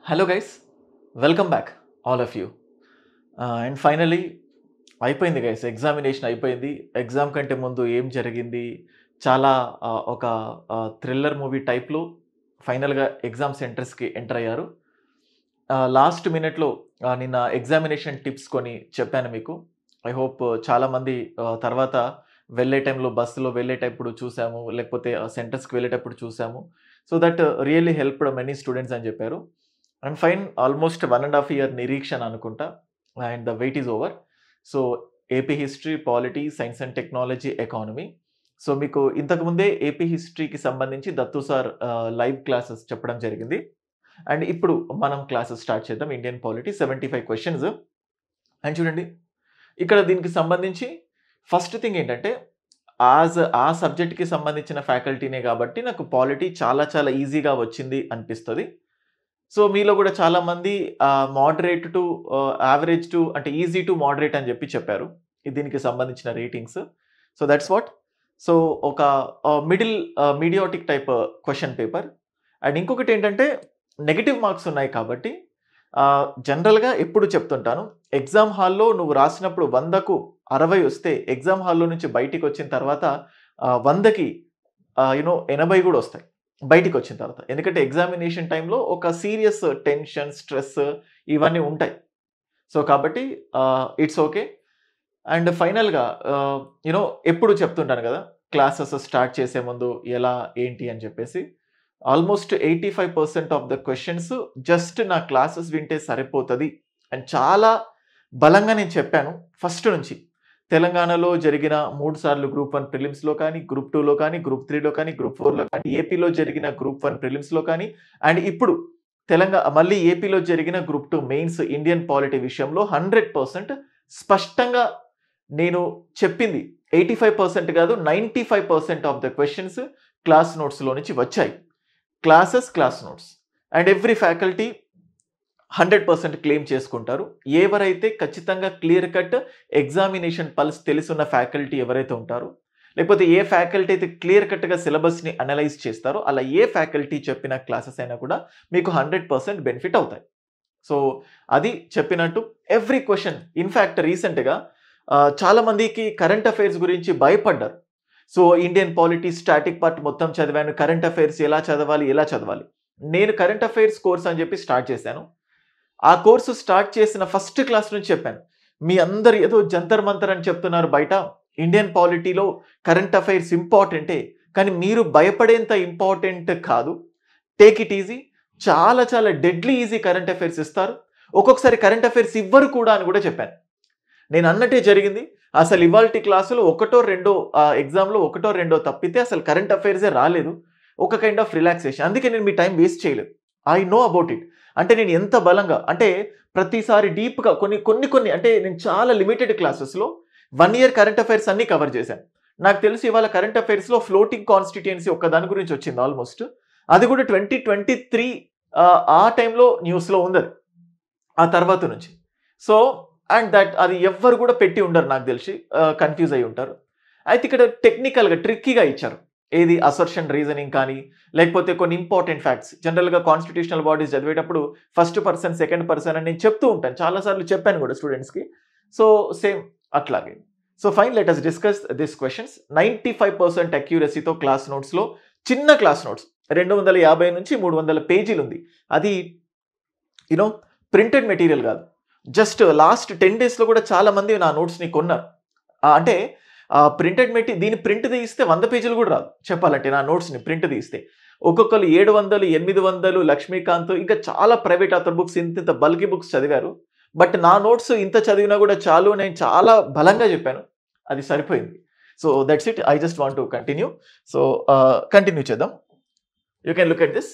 Hello guys, welcome back all of you. And finally అయిపోయింది guys, examination అయిపోయింది. Exam కంటే ముందు ఏం జరిగింది, చాలా ఒక థ్రిల్లర్ మూవీ టైప్లో ఫైనల్గా ఎగ్జామ్ సెంటర్స్కి ఎంటర్ అయ్యారు. లాస్ట్ మినిట్లో నిన్న ఎగ్జామినేషన్ టిప్స్ కొని చెప్పాను మీకు. ఐ హోప్ చాలామంది తర్వాత వెళ్ళే టైంలో బస్సులో వెళ్ళేటప్పుడు చూసాము, లేకపోతే సెంటర్స్కి వెళ్ళేటప్పుడు చూసాము. So that really helped many students అని చెప్పారు. అండ్ ఫైన్, ఆల్మోస్ట్ 1.5 year నిరీక్షణ అనుకుంటా, and the wait is over. So AP history, polity, science and technology, economy. So మీకు ఇంతకుముందే ఏపీ హిస్టరీకి సంబంధించి దత్తు సార్ లైవ్ క్లాసెస్ చెప్పడం జరిగింది. అండ్ ఇప్పుడు మనం క్లాసెస్ స్టార్ట్ చేద్దాం. Indian polity 75 questions. అండ్ చూడండి, ఇక్కడ దీనికి సంబంధించి ఫస్ట్ థింగ్ ఏంటంటే, ఆ సబ్జెక్ట్కి సంబంధించిన ఫ్యాకల్టీనే కాబట్టి నాకు పాలిటీ చాలా చాలా ఈజీగా వచ్చింది అనిపిస్తుంది. సో మీలో కూడా చాలామంది మోడరేట్ టు యావరేజ్ టు అంటే ఈజీ టు మోడరేట్ అని చెప్పారు దీనికి సంబంధించిన ratings. So that's what. So ఒక మీడియాటిక్ టైప్ క్వశ్చన్ పేపర్. అండ్ ఇంకొకటి ఏంటంటే, నెగిటివ్ మార్క్స్ ఉన్నాయి కాబట్టి జనరల్గా ఎప్పుడు చెప్తుంటాను, ఎగ్జామ్ హాల్లో నువ్వు రాసినప్పుడు 100కు 60 వస్తే ఎగ్జామ్ హాల్లో నుంచి బయటికి వచ్చిన తర్వాత 100కి 80 కూడా వస్తాయి బయటికి వచ్చిన తర్వాత. ఎందుకంటే ఎగ్జామినేషన్ టైంలో ఒక సీరియస్ టెన్షన్, స్ట్రెస్ ఇవన్నీ ఉంటాయి. సో కాబట్టి ఇట్స్ ఓకే. అండ్ ఫైనల్గా ఎప్పుడు చెప్తుంటాను కదా, క్లాసెస్ స్టార్ట్ చేసే ముందు ఎలా ఏంటి అని చెప్పేసి, almost 85% of the questions just నా క్లాసెస్ వింటే సరిపోతుంది అండ్ చాలా బలంగా నేను చెప్పాను ఫస్ట్ నుంచి. తెలంగాణలో జరిగిన 3 సార్లు గ్రూప్ 1 ప్రిలిమ్స్లో కానీ, గ్రూప్ 2లో కానీ, గ్రూప్ 3లో కానీ, గ్రూప్ 4లో కానీ, ఏపీలో జరిగిన గ్రూప్ 1 ప్రిలిమ్స్లో కానీ, అండ్ ఇప్పుడు మళ్ళీ ఏపీలో జరిగిన గ్రూప్ 2 మెయిన్స్ ఇండియన్ పాలిటీ విషయంలో 100% స్పష్టంగా నేను చెప్పింది 85% కాదు, 95% ఆఫ్ ద క్వశ్చన్స్ క్లాస్ నోట్స్లో నుంచి వచ్చాయి. Class notes. And every faculty 100% claim చేసుకుంటారు. ఎవరైతే ఖచ్చితంగా క్లియర్ కట్ ఎగ్జామినేషన్ పల్స్ తెలుసున్న ఫ్యాకల్టీ ఎవరైతే ఉంటారో, లేకపోతే ఏ ఫ్యాకల్టీ అయితే క్లియర్ కట్గా సిలబస్ని అనలైజ్ చేస్తారో, అలా ఏ ఫ్యాకల్టీ చెప్పిన క్లాసెస్ అయినా కూడా మీకు 100% బెనిఫిట్ అవుతాయి. సో అది చెప్పినట్టు ఎవ్రీ క్వశ్చన్. ఇన్ఫ్యాక్ట్ రీసెంట్గా చాలామందికి కరెంట్ అఫైర్స్ గురించి భయపడ్డారు. So Indian polity static part మొత్తం చదివాను, కరెంట్ అఫైర్స్ ఎలా చదవాలి. నేను కరెంట్ అఫైర్స్ కోర్స్ అని చెప్పి స్టార్ట్ చేశాను. ఆ కోర్సు స్టార్ట్ చేసిన ఫస్ట్ క్లాస్ నుంచి చెప్పాను, మీ అందరు ఏదో జంతర్ మంతర్ అని చెప్తున్నారు బయట, ఇండియన్ పాలిటీలో కరెంట్ అఫైర్స్ ఇంపార్టెంటే, కానీ మీరు భయపడేంత ఇంపార్టెంట్ కాదు. Take it easy. చాలా చాలా డెడ్లీ ఈజీ కరెంట్ అఫైర్స్ ఇస్తారు. ఒక్కొక్కసారి కరెంట్ అఫైర్స్ ఇవ్వరు కూడా అని కూడా చెప్పాను. నేను అన్నట్టే జరిగింది. అసలు ఇవాల్టి క్లాసులో ఎగ్జామ్లో ఒకటో రెండో తప్పితే అసలు కరెంట్ అఫైర్సే రాలేదు. ఒక కైండ్ ఆఫ్ రిలాక్సేషన్. అందుకే నేను మీ టైం వేస్ట్ చేయలేదు. I know about it. అంటే నేను ఎంత బలంగా అంటే ప్రతిసారి డీప్గా కొన్ని అంటే నేను చాలా లిమిటెడ్ క్లాసెస్లో 1 year కరెంట్ అఫైర్స్ అన్ని కవర్ చేశాను. నాకు తెలిసి ఇవాళ కరెంట్ అఫైర్స్లో ఫ్లోటింగ్ కాన్స్టిట్యుయెన్సీ ఒక్క దాని గురించి వచ్చింది ఆల్మోస్ట్. అది కూడా 2023 ఆ టైంలో న్యూస్లో ఉంది అది, ఆ తర్వాత నుంచి. సో అండ్ అది ఎవ్వరు కూడా పెట్టి ఉండరు, నాకు తెలిసి కన్ఫ్యూజ్ అయి ఉంటారు. అయితే ఇక్కడ టెక్నికల్గా ట్రిక్కీగా ఇచ్చారు. ఏది అసర్షన్ రీజనింగ్ కానీ, లేకపోతే కొన్ని ఇంపార్టెంట్ ఫ్యాక్ట్స్. జనరల్గా కాన్స్టిట్యూషనల్ బాడీస్ చదివేటప్పుడు ఫస్ట్ పర్సన్, సెకండ్ పర్సన్ అని నేను చెప్తూ ఉంటాను, చాలాసార్లు చెప్పాను కూడా స్టూడెంట్స్కి. సో సేమ్ అట్లాగే. So fine, let us discuss this questions. 95% అక్యూరసీతో క్లాస్ నోట్స్లో, చిన్న క్లాస్ నోట్స్ 250 నుంచి 300 పేజీలు ఉంది. అది ప్రింటెడ్ మెటీరియల్ కాదు. జస్ట్ లాస్ట్ 10 daysలో కూడా చాలామంది నా నోట్స్ని కొన్నారు. అంటే ప్రింటెడ్ దీని ప్రింట్ తీస్తే 100 పేజీలు కూడా రాదు చెప్పాలంటే. నా నోట్స్ని ప్రింట్ తీస్తే ఒక్కొక్కరు 700, 800, లక్ష్మీకాంత్, ఇంకా చాలా ప్రైవేట్ ఆథర్ బుక్స్ ఇంత బల్కీ బుక్స్ చదివారు. బట్ నా నోట్స్ ఇంత చదివినా కూడా చాలు, నేను చాలా బలంగా చెప్పాను, అది సరిపోయింది. So that's it. I just want to continue. So continue చేద్దాం. You can look at this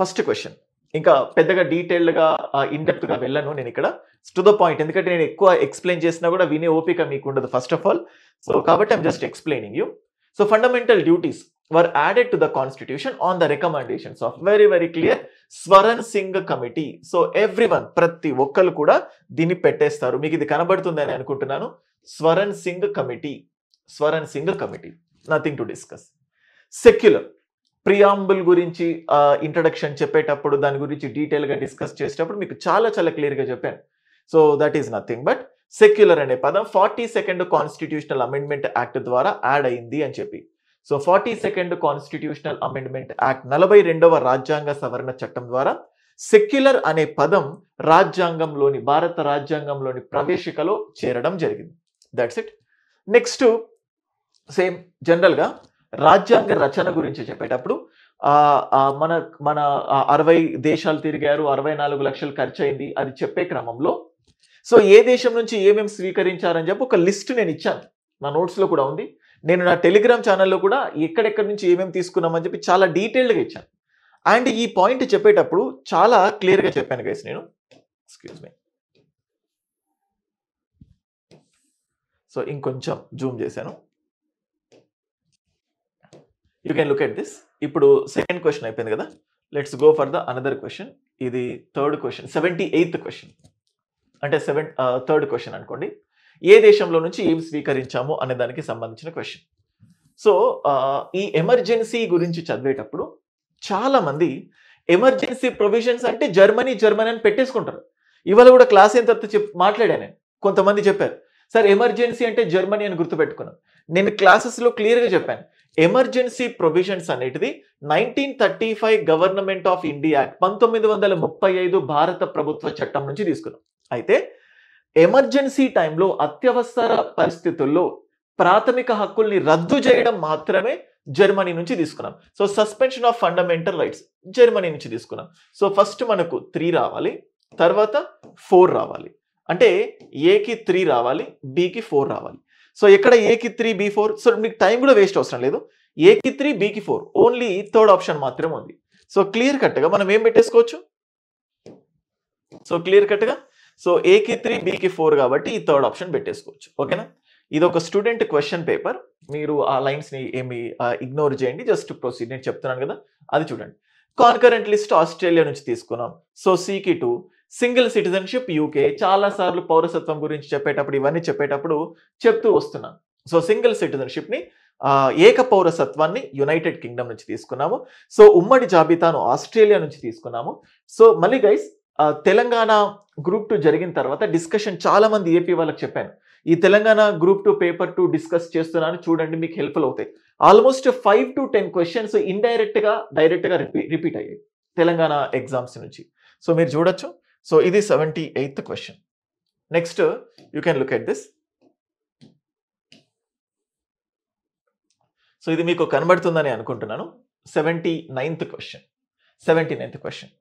first question. ఇంకా పెద్దగా డీటెయిల్డ్గా ఇన్డెప్త్గా వెళ్ళను నేను ఇక్కడ, టు ద పాయింట్. ఎందుకంటే నేను ఎక్కువ ఎక్స్ప్లెయిన్ చేసినా కూడా వినే ఓపిక మీకు ఉండదు ఫస్ట్ ఆఫ్ ఆల్. సో కాబట్టి I'm just explaining you. So fundamental duties were added to the constitution on the recommendations of very very clear Swaran Singh committee. So everyone, ప్రతి ఒక్కరు కూడా దీన్ని పెట్టేస్తారు. మీకు ఇది కనబడుతుందని అనుకుంటున్నాను. Swaran Singh committee, nothing to discuss. Secular, preamble గురించి ఇంట్రడక్షన్ చెప్పేటప్పుడు దాని గురించి డీటెయిల్గా డిస్కస్ చేసేటప్పుడు మీకు చాలా చాలా క్లియర్గా చెప్పాను. So that is nothing but secular అనే పదం 42nd కాన్స్టిట్యూషనల్ అమెండ్మెంట్ యాక్ట్ ద్వారా యాడ్ అయింది అని చెప్పి. So 42nd constitutional amendment act 42వ రాజ్యాంగ సవరణ చట్టం ద్వారా సెక్యులర్ అనే పదం రాజ్యాంగంలోని భారత రాజ్యాంగంలోని ప్రవేశికలో చేరడం జరిగింది. That's it. నెక్స్ట్ సేమ్ జనరల్గా రాజ్యాంగ రచన గురించి చెప్పేటప్పుడు మన మన 60 దేశాలు తిరిగారు, 64 లక్షలు ఖర్చు అయింది అది చెప్పే క్రమంలో సో ఏ దేశం నుంచి ఏమేమి స్వీకరించారని చెప్పి ఒక లిస్ట్ నేను ఇచ్చాను. నా నోట్స్లో కూడా ఉంది. నేను నా టెలిగ్రామ్ ఛానల్లో కూడా ఎక్కడెక్కడి నుంచి ఏమేమి తీసుకున్నామని చెప్పి చాలా డీటెయిల్డ్గా ఇచ్చాను. అండ్ ఈ పాయింట్ చెప్పేటప్పుడు చాలా క్లియర్గా చెప్పాను గైస్ నేను. Excuse me. సో ఇంకొంచెం జూమ్ చేశాను. You can look at this. ఇప్పుడు సెకండ్ క్వశ్చన్ అయిపోయింది కదా. Let's go for the another question. ఇది థర్డ్ క్వశ్చన్, 78th క్వశ్చన్. అంటే థర్డ్ క్వశ్చన్ అనుకోండి. ఏ దేశంలో నుంచి ఏం స్వీకరించాము అనే దానికి సంబంధించిన క్వశ్చన్. సో ఈ ఎమర్జెన్సీ గురించి చదివేటప్పుడు చాలా మంది ఎమర్జెన్సీ ప్రొవిజన్స్ అంటే జర్మనీ అని పెట్టేసుకుంటారు. ఇవాళ కూడా క్లాస్ అయిన తర్వాత మాట్లాడాను. కొంతమంది చెప్పారు సార్ ఎమర్జెన్సీ అంటే జర్మనీ అని గుర్తుపెట్టుకున్నాను. నేను క్లాసెస్లో క్లియర్గా చెప్పాను ఎమర్జెన్సీ ప్రొవిజన్స్ అనేటిది 1935 గవర్నమెంట్ ఆఫ్ ఇండియా యాక్ట్ 1935 భారత ప్రభుత్వ చట్టం నుంచి తీసుకున్నాం. అయితే ఎమర్జెన్సీ టైంలో అత్యవసర పరిస్థితుల్లో ప్రాథమిక హక్కుల్ని రద్దు చేయడం మాత్రమే జర్మనీ నుంచి తీసుకున్నాం. So suspension of fundamental rights Germany నుంచి తీసుకున్నాం. సో ఫస్ట్ మనకు 3 రావాలి, తర్వాత 4 రావాలి. అంటే ఏకి 3 రావాలి, బికి 4 రావాలి. సో ఎక్కడ ఏకి 3 బి 4. సో మీకు టైం కూడా వేస్ట్ అవసరం లేదు. ఏకి 3 బికి 4 ఓన్లీ థర్డ్ ఆప్షన్ మాత్రమే ఉంది. సో క్లియర్ కట్గా మనం ఏం పెట్టేసుకోవచ్చు. సో క్లియర్ కట్గా సో ఏకి 3 బికి 4 కాబట్టి ఈ థర్డ్ ఆప్షన్ పెట్టేసుకోవచ్చు. ఓకేనా. ఇది ఒక స్టూడెంట్ క్వశ్చన్ పేపర్. మీరు ఆ లైన్స్ని ఏమి ఇగ్నోర్ చేయండి. Just proceed. నేను చెప్తున్నాను కదా అది చూడండి. కాన్కరెంట్ లిస్ట్ ఆస్ట్రేలియా నుంచి తీసుకున్నాం. సో సికి 2 సింగిల్ సిటిజన్షిప్ యూకే. చాలా సార్లు పౌరసత్వం గురించి చెప్పేటప్పుడు ఇవన్నీ చెప్పేటప్పుడు చెప్తూ వస్తున్నాను. సో సింగిల్ సిటిజన్షిప్ని ఏక పౌరసత్వాన్ని యునైటెడ్ కింగ్డమ్ నుంచి తీసుకున్నాము. సో ఉమ్మడి జాబితాను ఆస్ట్రేలియా నుంచి తీసుకున్నాము. సో మళ్ళీ గైస్ తెలంగాణ గ్రూప్ 2 జరిగిన తర్వాత డిస్కషన్ చాలా మంది ఏపీ వాళ్ళకి చెప్పాను. ఈ తెలంగాణ గ్రూప్ 2 పేపర్ 2 డిస్కస్ చేస్తున్నాను చూడండి, మీకు హెల్ప్ఫుల్ అవుతాయి. ఆల్మోస్ట్ 5 to 10 క్వశ్చన్స్ డైరెక్ట్గా రిపీట్ అయ్యాయి తెలంగాణ ఎగ్జామ్స్ నుంచి. సో మీరు చూడొచ్చు. సో ఇది 78th question. Next you can look at this. So ఇది మీకు కనబడుతుందని అనుకుంటున్నాను. 79th question.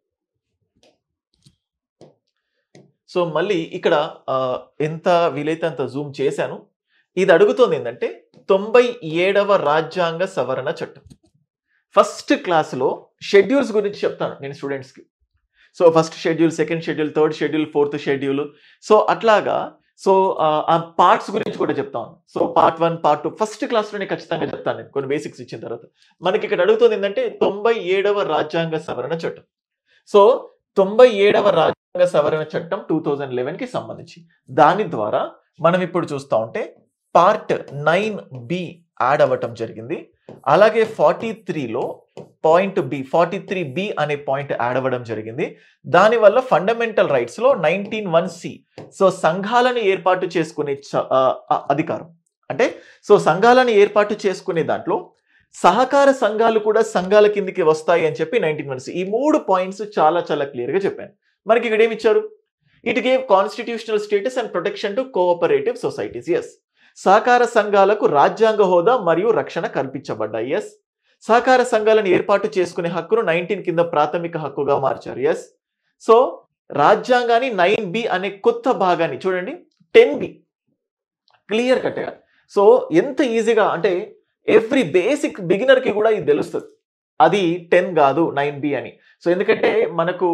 సో మళ్ళీ ఇక్కడ ఎంత వీలైతే అంత జూమ్ చేశాను. ఇది అడుగుతోంది ఏంటంటే 97వ రాజ్యాంగ సవరణ చట్టం. ఫస్ట్ క్లాస్లో షెడ్యూల్స్ గురించి చెప్తాను నేను స్టూడెంట్స్కి. So first schedule, second schedule, third schedule, fourth schedule. So అట్లాగా సో ఆ పార్ట్స్ గురించి కూడా చెప్తాను. సో పార్ట్ 1, పార్ట్ 2 ఫస్ట్ క్లాస్లోనే ఖచ్చితంగా చెప్తాను నేను కొన్ని బేసిక్స్ ఇచ్చిన తర్వాత. మనకి ఇక్కడ అడుగుతుంది ఏంటంటే 97వ రాజ్యాంగ సవరణ చట్టం. సో 97వ రాజ్యాంగ సవరణ చట్టం 2011కి సంబంధించి దాని ద్వారా మనం ఇప్పుడు చూస్తూ ఉంటే పార్ట్ 9B యాడ్ అవ్వటం జరిగింది. అలాగే 43లో పాయింట్ బి 43B అనే పాయింట్ యాడ్ అవ్వడం జరిగింది. దానివల్ల ఫండమెంటల్ రైట్స్లో 19(1)C సో సంఘాలను ఏర్పాటు చేసుకునే అధికారం. అంటే సో సంఘాలను ఏర్పాటు చేసుకునే దాంట్లో సహకార సంఘాలు కూడా సంఘాల కిందికి వస్తాయి అని చెప్పి 19(1)C. ఈ 3 పాయింట్స్ చాలా చాలా క్లియర్గా చెప్పాను. మనకి ఇక్కడ ఏమి ఇచ్చారు. It gave constitutional status and protection to cooperative societies. Yes. సహకార సంఘాలకు రాజ్యాంగ హోదా మరియు రక్షణ కల్పించబడ్డాయి. ఎస్. సహకార సంఘాలను ఏర్పాటు చేసుకునే హక్కును 19 కింద ప్రాథమిక హక్కుగా మార్చారు. ఎస్. సో రాజ్యాంగాన్ని 9B అనే కొత్త భాగాన్ని చూడండి 10B క్లియర్ కట్గా. సో ఎంత ఈజీగా అంటే ఎవ్రీ బేసిక్ బిగినర్కి కూడా ఇది తెలుస్తుంది. అది 10 కాదు 9B అని. సో ఎందుకంటే మనకు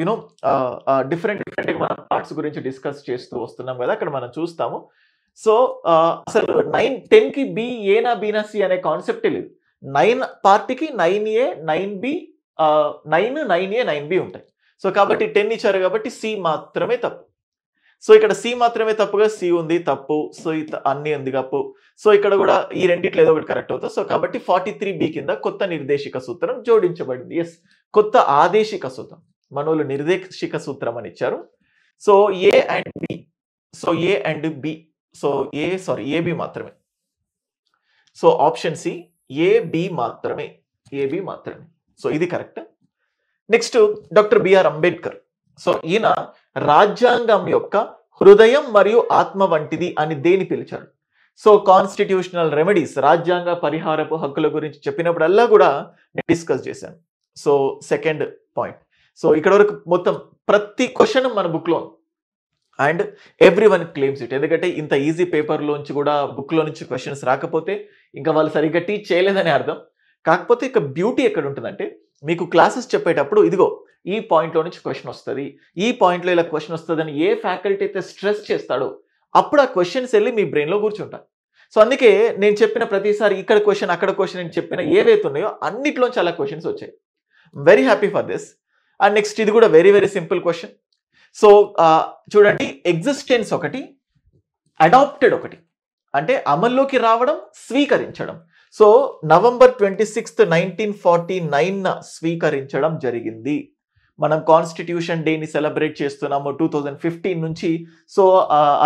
యూనో డిఫరెంట్ మన పార్ట్స్ గురించి డిస్కస్ చేస్తూ వస్తున్నాం కదా, అక్కడ మనం చూస్తాము. సో అసలు 10కి బి ఏనా బీనా సి అనే కాన్సెప్టే లేదు. 9 పార్టీకి 9A 9B 9A 9B ఉంటాయి. సో కాబట్టి 10 ఇచ్చారు కాబట్టి సి మాత్రమే తప్పు. సో ఇక్కడ సి మాత్రమే తప్పుగా, సి ఉంది తప్పు, సో అన్ని ఉంది తప్పు. సో ఇక్కడ కూడా ఈ రెండిట్లో ఏదో ఒకటి కరెక్ట్ అవుతుంది. సో కాబట్టి 43B కింద కొత్త నిర్దేశిక సూత్రం జోడించబడింది. ఎస్, కొత్త ఆదేశిక సూత్రం, మనోళ్ళు నిర్దేశిక సూత్రం అని ఇచ్చారు. So A and B, so A and B, so AB మాత్రమే. సో ఆప్షన్ సి ఏబి మాత్రమే, ఏబి మాత్రమే. సో ఇది correct. Next doctor BR Ambedkar. So ఈయన రాజ్యాంగం యొక్క హృదయం మరియు ఆత్మ వంటిది అని దేని పిలిచాడు? సో కాన్స్టిట్యూషనల్ రెమెడీస్, రాజ్యాంగ పరిహారపు హక్కుల గురించి చెప్పినప్పుడల్లా కూడా నేను డిస్కస్ చేశాను. So second point. సో ఇక్కడ వరకు మొత్తం ప్రతి క్వశ్చన్ మన బుక్లో and every one claims it. ఎందుకంటే ఇంత ఈజీ పేపర్లోంచి కూడా బుక్లో నుంచి క్వశ్చన్స్ రాకపోతే ఇంకా వాళ్ళు సరిగ్గా టీచ్ చేయలేదని అర్థం. కాకపోతే ఇక బ్యూటీ ఎక్కడ ఉంటుందంటే, మీకు క్లాసెస్ చెప్పేటప్పుడు ఇదిగో ఈ పాయింట్లో నుంచి క్వశ్చన్ వస్తుంది, ఈ పాయింట్లో ఇలా క్వశ్చన్ వస్తుందని ఏ ఫ్యాకల్టీ అయితే స్ట్రెస్ చేస్తాడో అప్పుడు ఆ క్వశ్చన్స్ వెళ్ళి మీ బ్రెయిన్లో కూర్చుంటాయి. సో అందుకే నేను చెప్పిన ప్రతిసారి ఇక్కడ క్వశ్చన్ అక్కడ క్వశ్చన్ అని చెప్పిన ఏవైతే ఉన్నాయో అన్నిట్లో చాలా క్వశ్చన్స్ వచ్చాయి. Very happy for this. And next ఇది కూడా very very simple question. So చూడండి, ఎగ్జిస్టెన్స్ ఒకటి, అడాప్టెడ్ ఒకటి, అంటే అమల్లోకి రావడం, స్వీకరించడం. సో నవంబర్ 26, 1949 స్వీకరించడం జరిగింది. మనం కాన్స్టిట్యూషన్ డేని సెలబ్రేట్ చేస్తున్నాము 2015 నుంచి. సో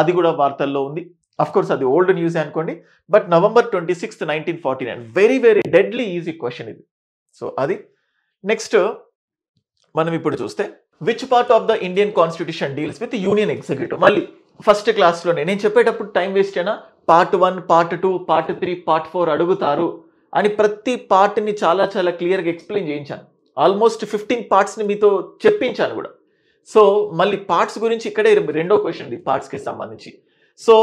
అది కూడా వార్తల్లో ఉంది. అఫ్ కోర్స్ అది ఓల్డ్ న్యూస్ అనుకోండి, but November 26, 1949 very very deadly easy question ఇది. సో అది. నెక్స్ట్ మనం ఇప్పుడు చూస్తే which part of the Indian constitution deals with union executive. మళ్ళీ ఫస్ట్ క్లాస్లోనే నేను చెప్పేటప్పుడు టైం వేస్ట్ అయినా పార్ట్ 1, పార్ట్ 2, పార్ట్ 3, పార్ట్ 4 అడుగుతారు అని ప్రతి పార్ట్ని చాలా చాలా క్లియర్గా ఎక్స్ప్లెయిన్ చేయించాను. ఆల్మోస్ట్ 15 పార్ట్స్ని మీతో చెప్పించాను కూడా. సో మళ్ళీ పార్ట్స్ గురించి ఇక్కడే రెండో క్వశ్చన్ ఇది పార్ట్స్కి సంబంధించి. సో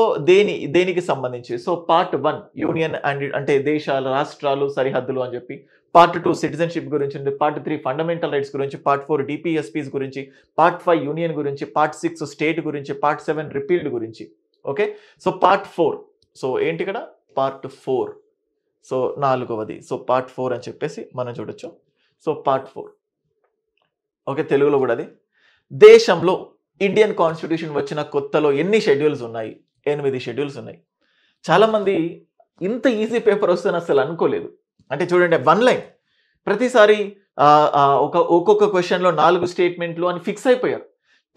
దేనికి సంబంధించి? సో పార్ట్ 1 యూనియన్ అండ్ అంటే దేశాలు, రాష్ట్రాలు, సరిహద్దులు అని చెప్పి. పార్ట్ 2 సిటిజన్షిప్ గురించి ఉంది. పార్ట్ 3 ఫండమెంటల్ రైట్స్ గురించి. పార్ట్ 4 డిపిఎస్పీస్ గురించి. పార్ట్ 5 యూనియన్ గురించి. పార్ట్ 6 స్టేట్ గురించి. పార్ట్ 7 రిపీల్డ్ గురించి. Okay, so part 4. సో ఏంటి ఇక్కడ? పార్ట్ 4. సో 4వది. సో పార్ట్ 4 అని చెప్పేసి మనం చూడొచ్చు. So part 4. ఓకే, తెలుగులో కూడా అది. దేశంలో ఇండియన్ కాన్స్టిట్యూషన్ వచ్చిన కొత్తలో ఎన్ని షెడ్యూల్స్ ఉన్నాయి? 8 షెడ్యూల్స్ ఉన్నాయి. చాలామంది ఇంత ఈజీ పేపర్ వస్తుందని అసలు అనుకోలేదు. అంటే చూడండి, 1 లైన్ ప్రతిసారి ఒక్కొక్క క్వశ్చన్లో 4 స్టేట్మెంట్లు అని ఫిక్స్ అయిపోయారు.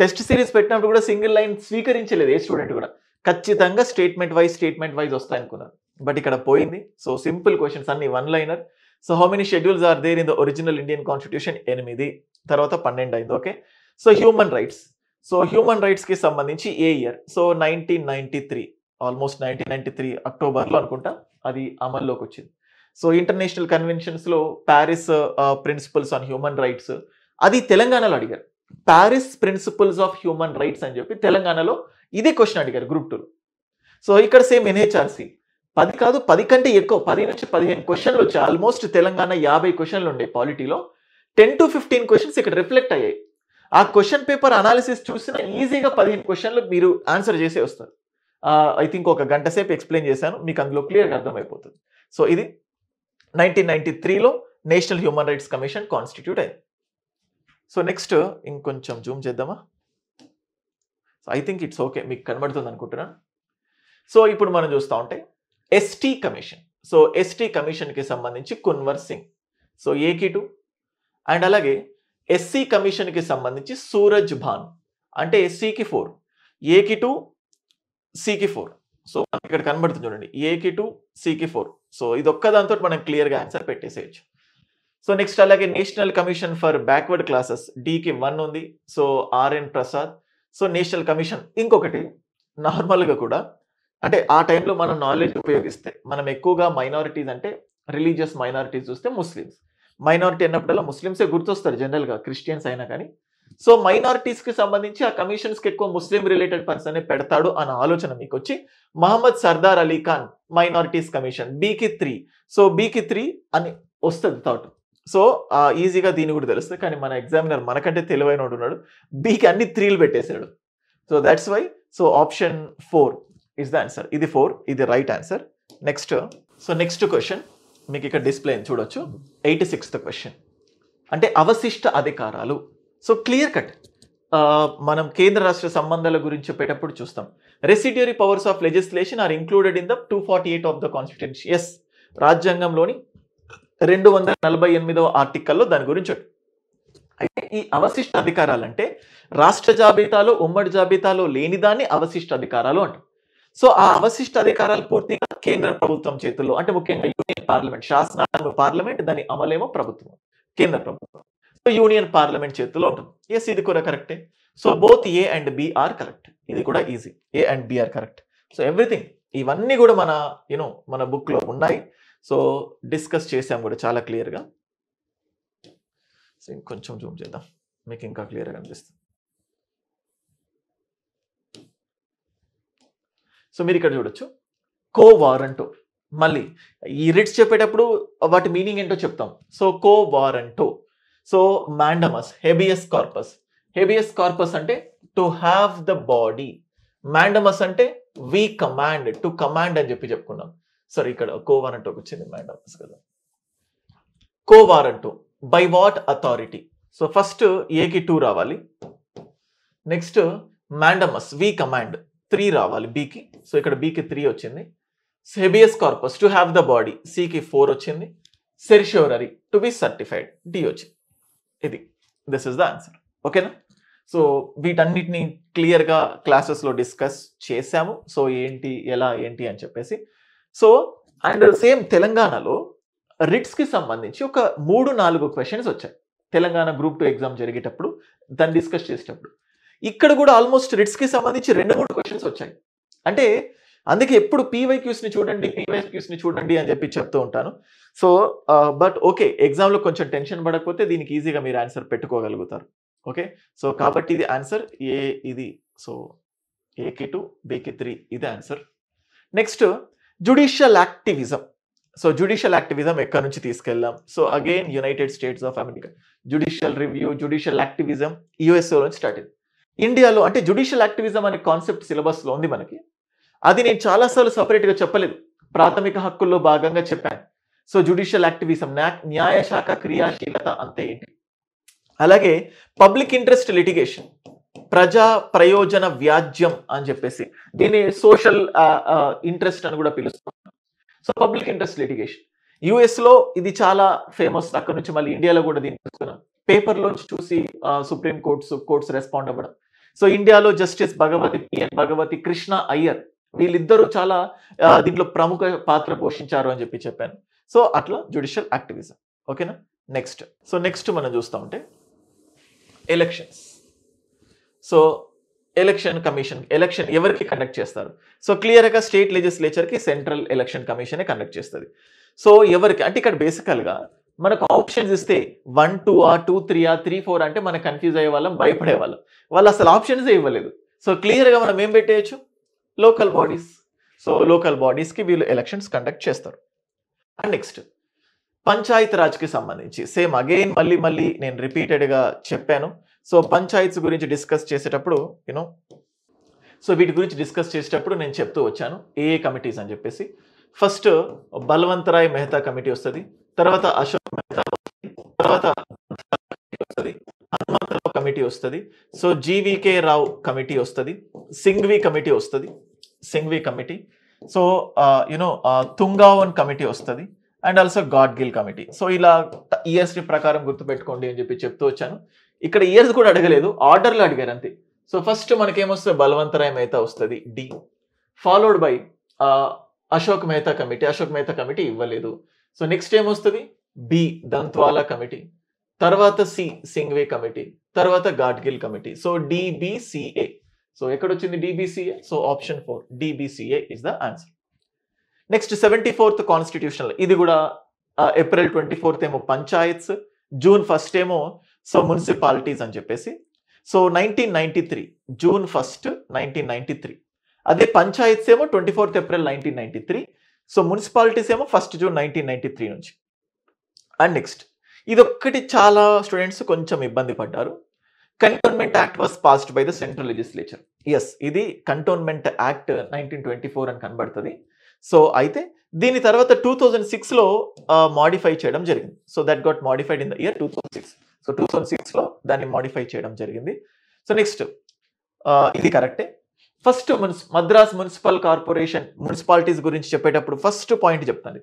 టెస్ట్ సిరీస్ పెట్టినప్పుడు కూడా సింగిల్ లైన్ స్వీకరించలేదు ఏ స్టూడెంట్ కూడా. ఖచ్చితంగా స్టేట్మెంట్ వైజ్ వస్తాయి అనుకున్నారు, బట్ ఇక్కడ పోయింది. సో సింపుల్ క్వశ్చన్స్ అన్ని 1 liner. So how many schedules are there in the original Indian constitution? 8. తర్వాత 12 అయింది. Okay, so human rights. So human రైట్స్కి సంబంధించి ఏ ఇయర్? సో 1993, ఆల్మోస్ట్ 1993 అక్టోబర్లో అనుకుంటా అది అమల్లోకి వచ్చింది. సో ఇంటర్నేషనల్ కన్వెన్షన్స్లో Paris principles on human rights అది తెలంగాణలో అడిగారు. Paris principles of human rights అని చెప్పి తెలంగాణలో ఇదే క్వశ్చన్ అడిగారు గ్రూప్ 2లో. సో ఇక్కడ సేమ్ ఎన్హెచ్ఆర్సీ 10 కాదు 10 కంటే ఎక్కువ 10 నుంచి 15 క్వశ్చన్లు వచ్చాయి. ఆల్మోస్ట్ తెలంగాణ 50 క్వశ్చన్లు ఉండే పాలిటీలో. 10 to 15 క్వశ్చన్స్ ఇక్కడ రిఫ్లెక్ట్ అయ్యాయి. ఆ క్వశ్చన్ పేపర్ అనాలిసిస్ చూసిన ఈజీగా 15 క్వశ్చన్లు మీరు ఆన్సర్ చేసే వస్తారు. ఐ థింక్ ఒక గంట సేపు ఎక్స్ప్లెయిన్ చేశాను, మీకు అందులో క్లియర్గా అర్థమైపోతుంది. సో ఇది 1993లో national human rights commission constitute అయింది. సో నెక్స్ట్ ఇంకొంచెం జూమ్ చేద్దామా? So I think it's okay, మీకు కనబడుతుంది అనుకుంటున్నాను. సో ఇప్పుడు మనం చూస్తూ ఉంటే ఎస్టీ కమిషన్. సో ఎస్టీ కమిషన్కి సంబంధించి కున్వర్ సింగ్. సో ఏకి 2. అండ్ అలాగే ఎస్సీ కమిషన్కి సంబంధించి సూరజ్ భాన్, అంటే ఎస్సీకి 4, ఏకి 2, సికి 4. సో ఇక్కడ కనబడుతుంది చూడండి, ఏకి 2, సికి 4. సో ఇది ఒక్క దాంతో మనం క్లియర్గా ఆన్సర్ పెట్టేసేయచ్చు. సో నెక్స్ట్ అలాగే national commission for backward classes డీకి 1 ఉంది. So R N Prasad. So national commission ఇంకొకటి నార్మల్గా కూడా అంటే ఆ టైంలో మనం నాలెడ్జ్ ఉపయోగిస్తే మనం ఎక్కువగా మైనారిటీస్ అంటే రిలీజియస్ మైనారిటీస్ చూస్తే ముస్లిమ్స్. మైనారిటీ అన్నప్పుడల్లా ముస్లిమ్సే గుర్తొస్తారు జనరల్గా, క్రిస్టియన్స్ అయినా కానీ. సో మైనారిటీస్కి సంబంధించి ఆ కమిషన్స్కి ఎక్కువ ముస్లిం రిలేటెడ్ పర్సనే పెడతాడు అన్న ఆలోచన మీకు వచ్చి మహమ్మద్ సర్దార్ అలీ ఖాన్ మైనారిటీస్ కమిషన్ బీకి 3. సో బీకి 3 అని వస్తుంది థాట్. సో ఈజీగా దీన్ని కూడా తెలుస్తుంది, కానీ మన ఎగ్జామినర్ మనకంటే తెలివైన ఉన్నాడు, బీకి అన్ని 3లు పెట్టేశాడు. So that's why. So option 4 is the answer. ఇది 4, ఇది right answer. Next. So next question మీకు ఇక్కడ డిస్ప్లే చూడొచ్చు. 86th క్వశ్చన్ అంటే అవశిష్ట అధికారాలు. సో క్లియర్ కట్ మనం కేంద్ర రాష్ట్ర సంబంధాల గురించి చెప్పేటప్పుడు చూస్తాం. Residuary powers of legislation are included in the 248 of the constitution. Yes, రాజ్యాంగంలోని 248వ ఆర్టికల్లో దాని గురించి ఉంది. అయితే ఈ అవశిష్ట అధికారాలు అంటే రాష్ట్ర జాబితాలో ఉమ్మడి జాబితాలో లేని దాన్ని అవశిష్ట అధికారాలు అంటారు. సో ఆ అవశిష్ట అధికారాలు పూర్తిగా కేంద్ర ప్రభుత్వం చేతుల్లో, అంటే ముఖ్యంగా యూనియన్ పార్లమెంట్, శాసనాలు పార్లమెంట్, దాని అమలేమో ప్రభుత్వం, కేంద్ర ప్రభుత్వం. సో యూనియన్ పార్లమెంట్ చేతుల్లో ఉంటుంది. ఎస్, ఇది కూడా కరెక్టే. So both A and B are correct. ఇది కూడా easy, A and B are correct. So everything ఇవన్నీ కూడా మన మన బుక్ లో ఉన్నాయి. సో డిస్కస్ చేసాం కూడా చాలా క్లియర్గా. సో ఇంకొంచెం జూమ్ చేద్దాం, మీకు ఇంకా క్లియర్గా అనిపిస్తుంది. సో మీరు ఇక్కడ చూడొచ్చు, కో వారంటో. మళ్ళీ ఈ రిట్స్ చెప్పేటప్పుడు వాటి మీనింగ్ ఏంటో చెప్తాం. So quo warranto. So mandamus, habeas corpus. Habeas corpus అంటే to have the body. Mandamus అంటే వి కమాండ్, టు కమాండ్ అని చెప్పుకున్నాం. సరే, ఇక్కడ కో వారంటోకి వచ్చింది మ్యాండమస్ కదా. Quo warranto by what authority. So first ఏకి 2 రావాలి. నెక్స్ట్ మ్యాండమస్ వి కమాండ్ 3 రావాలి బీకి. సో ఇక్కడ బీకి 3 వచ్చింది. Habeas corpus to have the body, సికి 4 వచ్చింది. Certiorari to be certified, D వచ్చింది. ఇది దిస్ ఇస్ ద ఆన్సర్. ఓకేనా? సో వీటన్నిటిని క్లియర్గా క్లాసెస్లో డిస్కస్ చేశాము. సో ఏంటి, ఎలా, ఏంటి అని చెప్పేసి. సో అండ్ సేమ్ తెలంగాణలో రిట్స్కి సంబంధించి ఒక 3-4 క్వశ్చన్స్ వచ్చాయి తెలంగాణ గ్రూప్ 2 ఎగ్జామ్ జరిగేటప్పుడు, దాన్ని డిస్కస్ చేసేటప్పుడు. ఇక్కడ కూడా ఆల్మోస్ట్ రిట్స్కి సంబంధించి 2-3 క్వశ్చన్స్ వచ్చాయి. అంటే అందుకే ఎప్పుడు పీవైక్యూస్ని చూడండి అని చెప్పి చెప్తూ ఉంటాను. సో బట్ ఓకే, ఎగ్జామ్లో కొంచెం టెన్షన్ పడకపోతే దీనికి ఈజీగా మీరు ఆన్సర్ పెట్టుకోగలుగుతారు. ఓకే, సో కాబట్టి ఇది ఆన్సర్ ఏ, ఇది. సో ఏకి 2, బికి 3, ఇది answer. Next judicial activism. So judicial activism ఎక్కడి నుంచి తీసుకెళ్ళాం? So again United states of America. Judicial review, judicial activism USA నుంచి స్టార్ట్ అయింది. ఇండియాలో అంటే జుడిషియల్ యాక్టివిజం అనే కాన్సెప్ట్ సిలబస్లో ఉంది మనకి. అది నేను చాలాసార్లు సపరేట్గా చెప్పలేదు, ప్రాథమిక హక్కుల్లో భాగంగా చెప్పాను. సో జుడిషియల్ యాక్టివిజం, న్యాయశాఖ క్రియాశీలత అంటే ఏంటి? అలాగే పబ్లిక్ ఇంట్రెస్ట్ లిటిగేషన్, ప్రజా ప్రయోజన వ్యాజ్యం అని చెప్పేసి, దీన్ని సోషల్ ఇంట్రెస్ట్ అని కూడా పిలుస్తాం. సో పబ్లిక్ ఇంట్రెస్ట్ లిటిగేషన్ యుఎస్లో ఇది చాలా ఫేమస్. అక్కడ నుంచి మళ్ళీ ఇండియాలో కూడా దీన్ని చూస్తున్నాం. పేపర్లోంచి చూసి సుప్రీం కోర్ట్స్ రెస్పాండ్ అవ్వడం. సో ఇండియాలో జస్టిస్ భగవతి పిఎన్ భగవతి, కృష్ణ అయ్యర్, వీళ్ళిద్దరూ చాలా దీంట్లో ప్రముఖ పాత్ర పోషించారు అని చెప్పాను. సో అట్లా జుడిషియల్ యాక్టివిజం. ఓకేనా? నెక్స్ట్ మనం చూస్తూ ఉంటే elections. So election commission, election ఎవరికి కండక్ట్ చేస్తారు? సో క్లియర్గా స్టేట్ లెజిస్లేచర్కి సెంట్రల్ ఎలక్షన్ కమిషనే కండక్ట్ చేస్తుంది. సో ఎవరికి అంటే ఇక్కడ బేసికల్గా మనకు ఆప్షన్స్ ఇస్తే 1, 2, 2, 3, 3, 4 అంటే మనం కన్ఫ్యూజ్ అయ్యే వాళ్ళం, భయపడే వాళ్ళం. వాళ్ళు అసలు ఆప్షన్సే ఇవ్వలేదు. సో క్లియర్గా మనం ఏం పెట్టేయచ్చు? Local bodies. సో లోకల్ బాడీస్కి వీళ్ళు ఎలక్షన్స్ కండక్ట్ చేస్తారు. అండ్ నెక్స్ట్ పంచాయత్ రాజ్కి సంబంధించి సేమ్ అగైన్ మళ్ళీ నేను రిపీటెడ్గా చెప్పాను. సో పంచాయత్స్ గురించి డిస్కస్ చేసేటప్పుడు సో వీటి గురించి డిస్కస్ చేసేటప్పుడు నేను చెప్తూ వచ్చాను ఏ కమిటీస్ అని చెప్పేసి. ఫస్ట్ బల్వంతరాయ్ మెహతా కమిటీ వస్తుంది, తర్వాత అశోక్ మెహతా వస్తుంది, తర్వాత వస్తుంది, హనుమంతరావు కమిటీ వస్తుంది, సో జీవీకే రావు కమిటీ వస్తుంది, సింఘ్వి కమిటీ వస్తుంది, సింఘ్వి కమిటీ, సో తుంగావన్ కమిటీ వస్తుంది, and also Gadgil committee. So ఇలా ఇయర్స్ ప్రకారం గుర్తుపెట్టుకోండి అని చెప్తూ వచ్చాను. ఇక్కడ ఇయర్స్ కూడా అడగలేదు, ఆర్డర్లో అడిగారు అంతే. సో ఫస్ట్ మనకేమొస్తుంది? బల్వంతరాయ్ మెహతా వస్తుంది, D, followed by Ashok Mehta committee ఇవ్వలేదు. సో నెక్స్ట్ ఏమొస్తుంది? బి, దంత్వాలా కమిటీ, తర్వాత సి, సింఘ్వి కమిటీ, తర్వాత Gadgil committee. So D B C A. So ఎక్కడొచ్చింది D B C A? So option 4 D B C A is the answer. Next 74th constitution, ఇది కూడా ఏప్రిల్ 24th ఏమో పంచాయత్స్, జూన్ 1st ఏమో సో మున్సిపాలిటీస్ అని చెప్పేసి. So 1993 June 1st 1993. అదే పంచాయత్స్ ఏమో 24th ఏప్రిల్ 1993. సో మున్సిపాలిటీస్ ఏమో 1st జూన్ 1993 నుంచి. అండ్ నెక్స్ట్ ఇదొక్కటి చాలా స్టూడెంట్స్ కొంచెం ఇబ్బంది పడ్డారు. Cantonment act was passed by the central legislature. Yes, ఇది కంటోన్మెంట్ యాక్ట్ 1924 అని కనబడుతుంది. సో అయితే దీని తర్వాత 2006లో మాడిఫై చేయడం జరిగింది. So that got modified in the year 2006. So 2006లో దాన్ని మాడిఫై చేయడం జరిగింది. సో నెక్స్ట్ ఇది కరెక్టే. First Madras municipal corporation municipalities గురించి చెప్పేటప్పుడు ఫస్ట్ పాయింట్ చెప్తాను,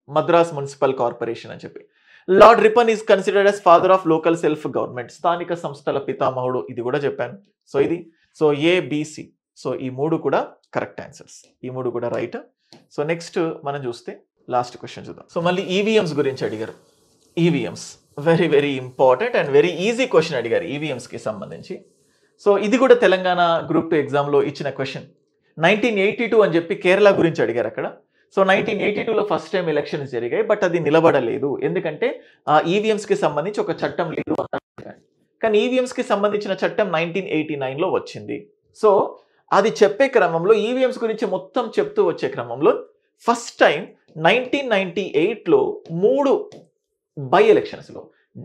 మద్రాస్ మున్సిపల్ కార్పొరేషన్ అని చెప్పి. Lord Ripon is considered as father of local self government, స్థానిక సంస్థల పితామహుడు, ఇది కూడా చెప్పాను. సో ఇది సో ఏబిసి, సో ఈ మూడు కూడా కరెక్ట్ ఆన్సర్స్, ఈ మూడు కూడా రైట్. సో నెక్స్ట్ మనం చూస్తే లాస్ట్ క్వశ్చన్ చూద్దాం. సో మళ్ళీ ఈవీఎంస్ గురించి అడిగారు. EVMs very very important and very easy question అడిగారు ఈవీఎంస్కి సంబంధించి. సో ఇది కూడా తెలంగాణ గ్రూప్ 2 ఎగ్జామ్లో ఇచ్చిన క్వశ్చన్. 1982 అని చెప్పి కేరళ గురించి అడిగారు అక్కడ. సో 1982లో ఫస్ట్ టైం ఎలక్షన్స్ జరిగాయి, బట్ అది నిలబడలేదు, ఎందుకంటే ఈవీఎంస్కి సంబంధించి ఒక చట్టం లేదు అన్నారు. కానీ ఈవీఎంస్కి సంబంధించిన చట్టం 1989లో వచ్చింది. సో అది చెప్పే క్రమంలో ఈవీఎంస్ గురించి మొత్తం చెప్తూ వచ్చే క్రమంలో ఫస్ట్ టైం 1998లో 3 బై ఎలక్షన్స్లో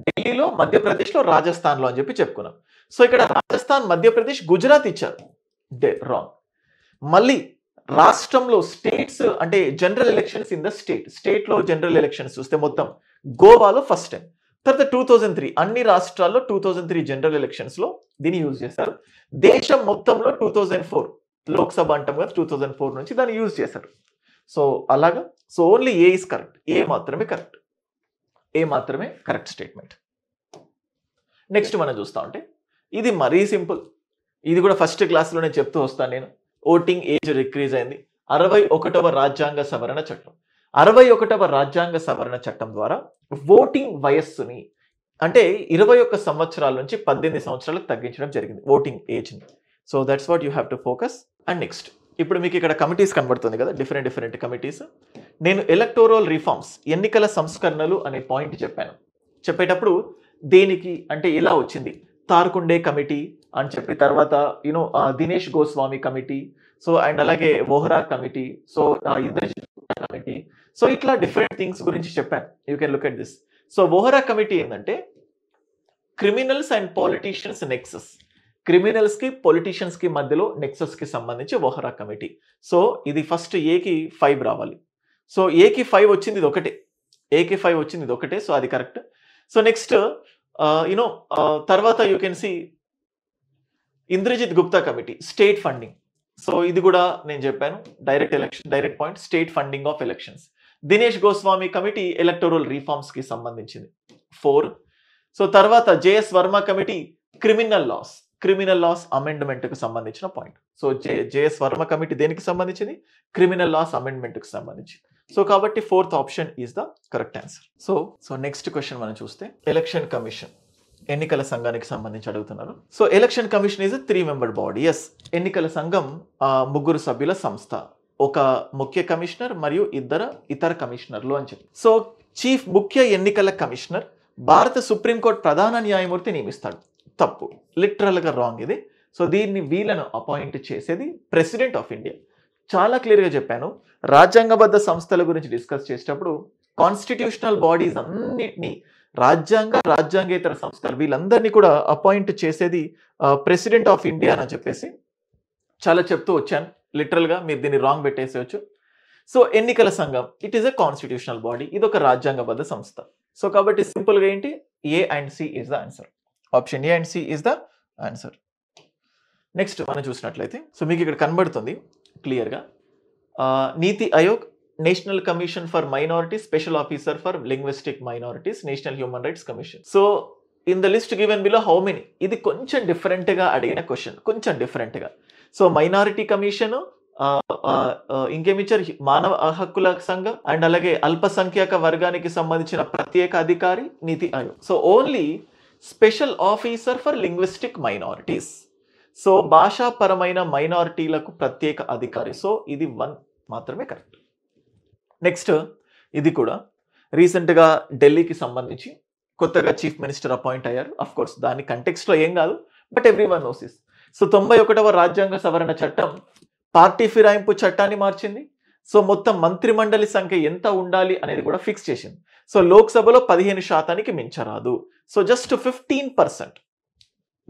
ఢిల్లీలో, మధ్యప్రదేశ్లో, రాజస్థాన్లో అని చెప్పి చెప్పుకున్నాం. సో ఇక్కడ రాజస్థాన్, మధ్యప్రదేశ్, గుజరాత్ ఇచ్చారు, రాంగ్. మళ్ళీ రాష్ట్రంలో స్టేట్స్ అంటే జనరల్ ఎలక్షన్స్ ఇన్ ద స్టేట్లో జనరల్ ఎలక్షన్స్ చూస్తే మొత్తం గోవాలో ఫస్ట్ టైం, తర్వాత 2003 అన్ని రాష్ట్రాల్లో 2003 జనరల్ ఎలక్షన్స్లో దీన్ని యూజ్ చేశారు. దేశం మొత్తంలో 2004 లోక్సభ అంటాం కదా, 2004 నుంచి దాన్ని యూజ్ చేశారు. సో అలాగా, so only A is correct, A మాత్రమే కరెక్ట్, ఏ మాత్రమే కరెక్ట్ స్టేట్మెంట్. నెక్స్ట్ మనం చూస్తా ఉంటే ఇది మరీ సింపుల్, ఇది కూడా ఫస్ట్ క్లాస్లోనే చెప్తూ వస్తాను నేను. ఓటింగ్ ఏజ్ రిక్రీజ్ అయింది 61వ రాజ్యాంగ సవరణ చట్టం. 61వ రాజ్యాంగ సవరణ చట్టం ద్వారా ఓటింగ్ వయస్సుని అంటే 21 సంవత్సరాల నుంచి 18 సంవత్సరాలకు తగ్గించడం జరిగింది ఓటింగ్ ఏజ్ని. So that's what you have to focus. And next ఇప్పుడు మీకు ఇక్కడ కమిటీస్ కనబడుతుంది కదా, డిఫరెంట్ కమిటీస్. నేను ఎలక్టోరల్ రిఫార్మ్స్, ఎన్నికల సంస్కరణలు అనే పాయింట్ చెప్పాను. చెప్పేటప్పుడు దేనికి అంటే ఎలా వచ్చింది, తార్కుండే కమిటీ అని చెప్పి, తర్వాత Dinesh Goswami committee, so and అలాగే Vohra committee, so Indrajit committee, so ఇట్లా డిఫరెంట్ థింగ్స్ గురించి చెప్పాను. You can look at this. So Vohra committee ఏంటంటే criminals and politicians nexus, criminals కి పొలిటీషియన్స్ కి మధ్యలో నెక్సస్ కి సంబంధించి వోహ్రా కమిటీ. సో ఇది ఫస్ట్ ఏకి 5 రావాలి. సో ఏకి 5 వచ్చింది, ఇది ఒకటే, ఏకి 5 వచ్చింది, ఇది ఒకటే, సో అది కరెక్ట్. సో నెక్స్ట్ తర్వాత you can see Indrajit Gupta committee, state funding. So ఇది కూడా నేను చెప్పాను, direct point, state funding of elections. Dinesh Goswami committee electoral reforms కి సంబంధించింది, 4. సో తర్వాత JS Verma committee criminal laws amendment కు సంబంధించిన point. So JS Verma committee దేనికి సంబంధించింది, క్రిమినల్ లాస్ అమెండ్మెంట్ కు సంబంధించింది. సో కాబట్టి 4th option is the correct answer. So next question మనం చూస్తే ఎలక్షన్ కమిషన్, ఎన్నికల సంఘానికి సంబంధించి అడుగుతున్నారు. So election commission is 3-member body. Yes, ఎన్నికల సంఘం 3 సభ్యుల సంస్థ, ఒక ముఖ్య కమిషనర్ మరియు ఇతర కమిషనర్లు అని చెప్పి. సో ముఖ్య ఎన్నికల కమిషనర్ భారత సుప్రీంకోర్టు ప్రధాన న్యాయమూర్తి నియమిస్తాడు. తప్పు, లిటరల్గా రాంగ్ ఇది. సో వీళ్ళను అపాయింట్ చేసేది ప్రెసిడెంట్ ఆఫ్ ఇండియా. చాలా క్లియర్గా చెప్పాను, రాజ్యాంగబద్ధ సంస్థల గురించి డిస్కస్ చేసేటప్పుడు కాన్స్టిట్యూషనల్ బాడీస్ అన్నిటినీ, రాజ్యాంగేతర సంస్థలు వీళ్ళందరినీ కూడా అపాయింట్ చేసేది ప్రెసిడెంట్ ఆఫ్ ఇండియా అని చెప్పేసి చాలా చెప్తూ వచ్చాను. లిటరల్గా మీరు దీన్ని రాంగ్ పెట్టేసేయచ్చు. సో ఎన్నికల సంఘం it is a constitutional body, ఇది ఒక రాజ్యాంగబద్ధ సంస్థ. సో కాబట్టి సింపుల్గా ఏంటి, A and C is the answer. Option A and C is the answer. Next మనం చూసినట్లయితే సో మీకు ఇక్కడ కనబడుతుంది క్లియర్గా, NITI Aayog, national commission for minorities, special officer for linguistic minorities, national human rights commission. So in the list given below how many, ఇది కొంచెం డిఫరెంట్గా అడిగిన క్వశ్చన్, కొంచెం డిఫరెంట్గా. సో మైనారిటీ కమిషన్, ఇంకేమిచ్చారు, మానవ హక్కుల సంఘం, అండ్ అలాగే అల్పసంఖ్యాక వర్గానికి సంబంధించిన ప్రత్యేక అధికారి NITI Aayog. So only special officer for linguistic minorities, so భాషాపరమైన మైనారిటీలకు ప్రత్యేక అధికారి. సో ఇది 1 మాత్రమే కరెక్ట్. నెక్స్ట్ ఇది కూడా రీసెంట్గా ఢిల్లీకి సంబంధించి కొత్తగా చీఫ్ మినిస్టర్ అపాయింట్ అయ్యారు. అఫ్ కోర్స్ దాని కంటెక్స్ట్లో ఏం కాదు, but everyone knows this. So 91వ రాజ్యాంగ సవరణ చట్టం పార్టీ ఫిరాయింపు చట్టాన్ని మార్చింది. సో మొత్తం మంత్రిమండలి సంఖ్య ఎంత ఉండాలి అనేది కూడా ఫిక్స్ చేసింది. సో లోక్సభలో 15% మించరాదు. So just 15%,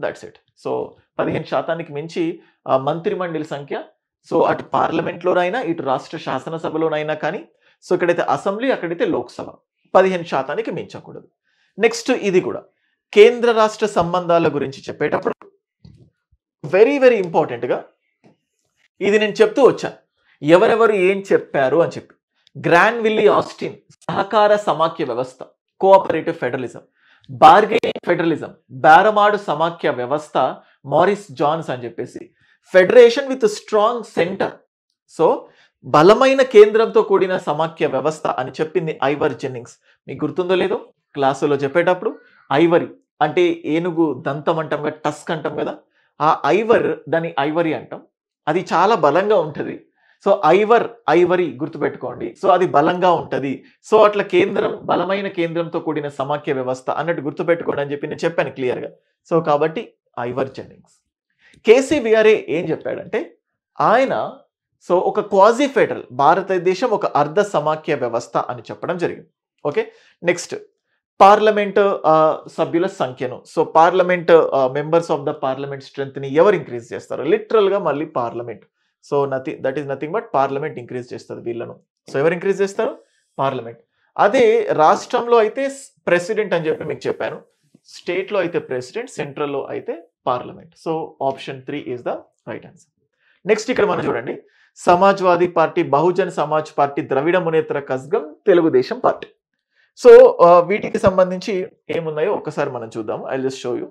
that's it. So 15% మించి మంత్రిమండలి సంఖ్య, సో అటు పార్లమెంట్లోనైనా ఇటు రాష్ట్ర శాసనసభలోనైనా కానీ, సో ఇక్కడైతే అసెంబ్లీ అక్కడైతే లోక్సభ 15% మించకూడదు. నెక్స్ట్ ఇది కూడా కేంద్ర రాష్ట్ర సంబంధాల గురించి చెప్పేటప్పుడు వెరీ వెరీ ఇంపార్టెంట్గా ఇది నేను చెప్తూ వచ్చాను, ఎవరెవరు ఏం చెప్పారు అని చెప్పి. గ్రాన్విల్లీ ఆస్టిన్ సహకార సమాఖ్య వ్యవస్థ, కోఆపరేటివ్ ఫెడరలిజం. బార్గెనింగ్ ఫెడరలిజం, బేరమాడు సమాఖ్య వ్యవస్థ, మారిస్ జాన్స్ అని చెప్పేసి. Federation with strong centre, so బలమైన కేంద్రంతో కూడిన సమాఖ్య వ్యవస్థ అని చెప్పింది ఐవర్ జెన్నింగ్స్. మీకు గుర్తుందో లేదో క్లాసులో చెప్పేటప్పుడు, ఐవరీ అంటే ఏనుగు దంతం అంటాం కదా, టస్క్ అంటాం కదా, ఆ దాన్ని ఐవరీ అంటాం. అది చాలా బలంగా ఉంటుంది. సో ఐవరీ గుర్తుపెట్టుకోండి. సో అది బలంగా ఉంటుంది. సో అట్లా కేంద్రం, బలమైన కేంద్రంతో కూడిన సమాఖ్య వ్యవస్థ అన్నట్టు గుర్తుపెట్టుకోండి అని చెప్పి నేను చెప్పాను క్లియర్గా. సో కాబట్టి ఐవర్ జెన్నింగ్స్. కేసీవీఆర్ఏ ఏం చెప్పాడంటే, ఆయన సో ఒక క్వాజీ ఫెడరల్, భారతదేశం ఒక అర్ధ సమాఖ్య వ్యవస్థ అని చెప్పడం జరిగింది. ఓకే, నెక్స్ట్ పార్లమెంట్ సభ్యుల సంఖ్యను, so parliament members of the parliament strength ని ఎవరు ఇంక్రీజ్ చేస్తారు? లిటరల్ గా మళ్ళీ parliament. So that is nothing but parliament increase చేస్తుంది వీళ్ళను. సో ఎవరు ఇంక్రీజ్ చేస్తారు? పార్లమెంట్. అదే రాష్ట్రంలో అయితే ప్రెసిడెంట్ అని చెప్పి మీకు చెప్పాను, స్టేట్ లో అయితే ప్రెసిడెంట్, సెంట్రల్ లో అయితే parliament. So option 3 is the right answer. Next ఇక్కడ మనం చూడండి, సమాజ్వాదీ పార్టీ, బహుజన్ సమాజ్ పార్టీ, ద్రవిడ మునేత్ర కజగం, తెలుగుదేశం పార్టీ. సో వీటికి సంబంధించి ఏమున్నాయో ఒక్కసారి మనం చూద్దాం. I just show you.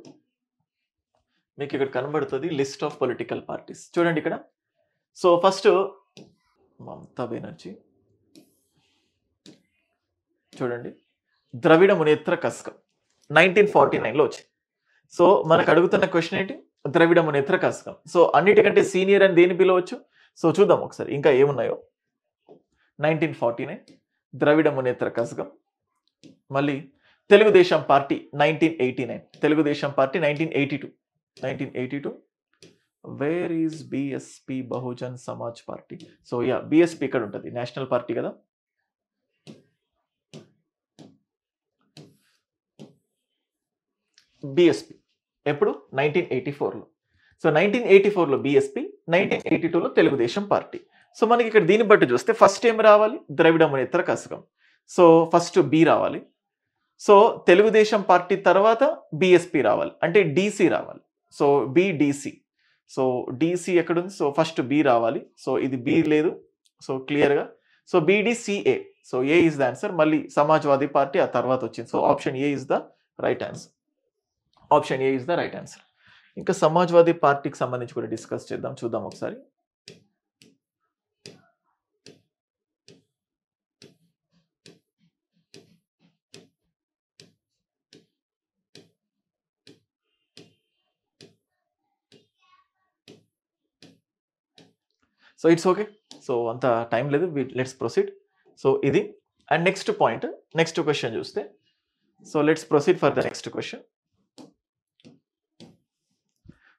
మీకు ఇక్కడ కనబడుతుంది లిస్ట్ ఆఫ్ పొలిటికల్ పార్టీస్. చూడండి ఇక్కడ. సో ఫస్ట్ మమతా బెనర్జీ, చూడండి, ద్రవిడ మునేత్ర కజగం 1949లో వచ్చింది. సో మనకు అడుగుతున్న క్వశ్చన్ ఏంటి? ద్రవిడ మునేత్ర కజగం. సో అన్నిటికంటే సీనియర్ అని దేని పిలవచ్చు? సో చూద్దాం ఒకసారి ఇంకా ఏమున్నాయో. 1949 ద్రవిడ మునేత్ర కజగం. మళ్ళీ Telugu Desam party 1989, Telugu Desam party 1982. Where is BSP, Bahujan Samaj party? So yeah, BSP ఇక్కడ ఉంటుంది, నేషనల్ పార్టీ కదా. బిఎస్పి ఎప్పుడు? 1984లో. So 1984లో BSP, 1982లో Telugu Desam party. So మనకి ఇక్కడ దీన్ని బట్టి చూస్తే ఫస్ట్ ఏం రావాలి? ద్రవిడ మునేత్ర కజగం. సో ఫస్ట్ బి రావాలి. సో తెలుగుదేశం పార్టీ తర్వాత బిఎస్పి రావాలి, అంటే డిసి రావాలి. So BDC. సో డిసి ఎక్కడుంది? సో ఫస్ట్ బి రావాలి. సో ఇది బి లేదు, సో క్లియర్గా. So B D C A. So A is the answer. మళ్ళీ సమాజ్వాదీ పార్టీ ఆ తర్వాత వచ్చింది. So option A is the right answer. Option A is the right answer. ఇంకా సమాజ్వాదీ పార్టీకి సంబంధించి కూడా డిస్కస్ చేద్దాం, చూద్దాం ఒకసారి. So it's okay. సో అంత టైం లేదు, లెట్స్ ప్రొసీడ్. సో ఇది and next point, next question చూస్తే, so let's proceed for the next question.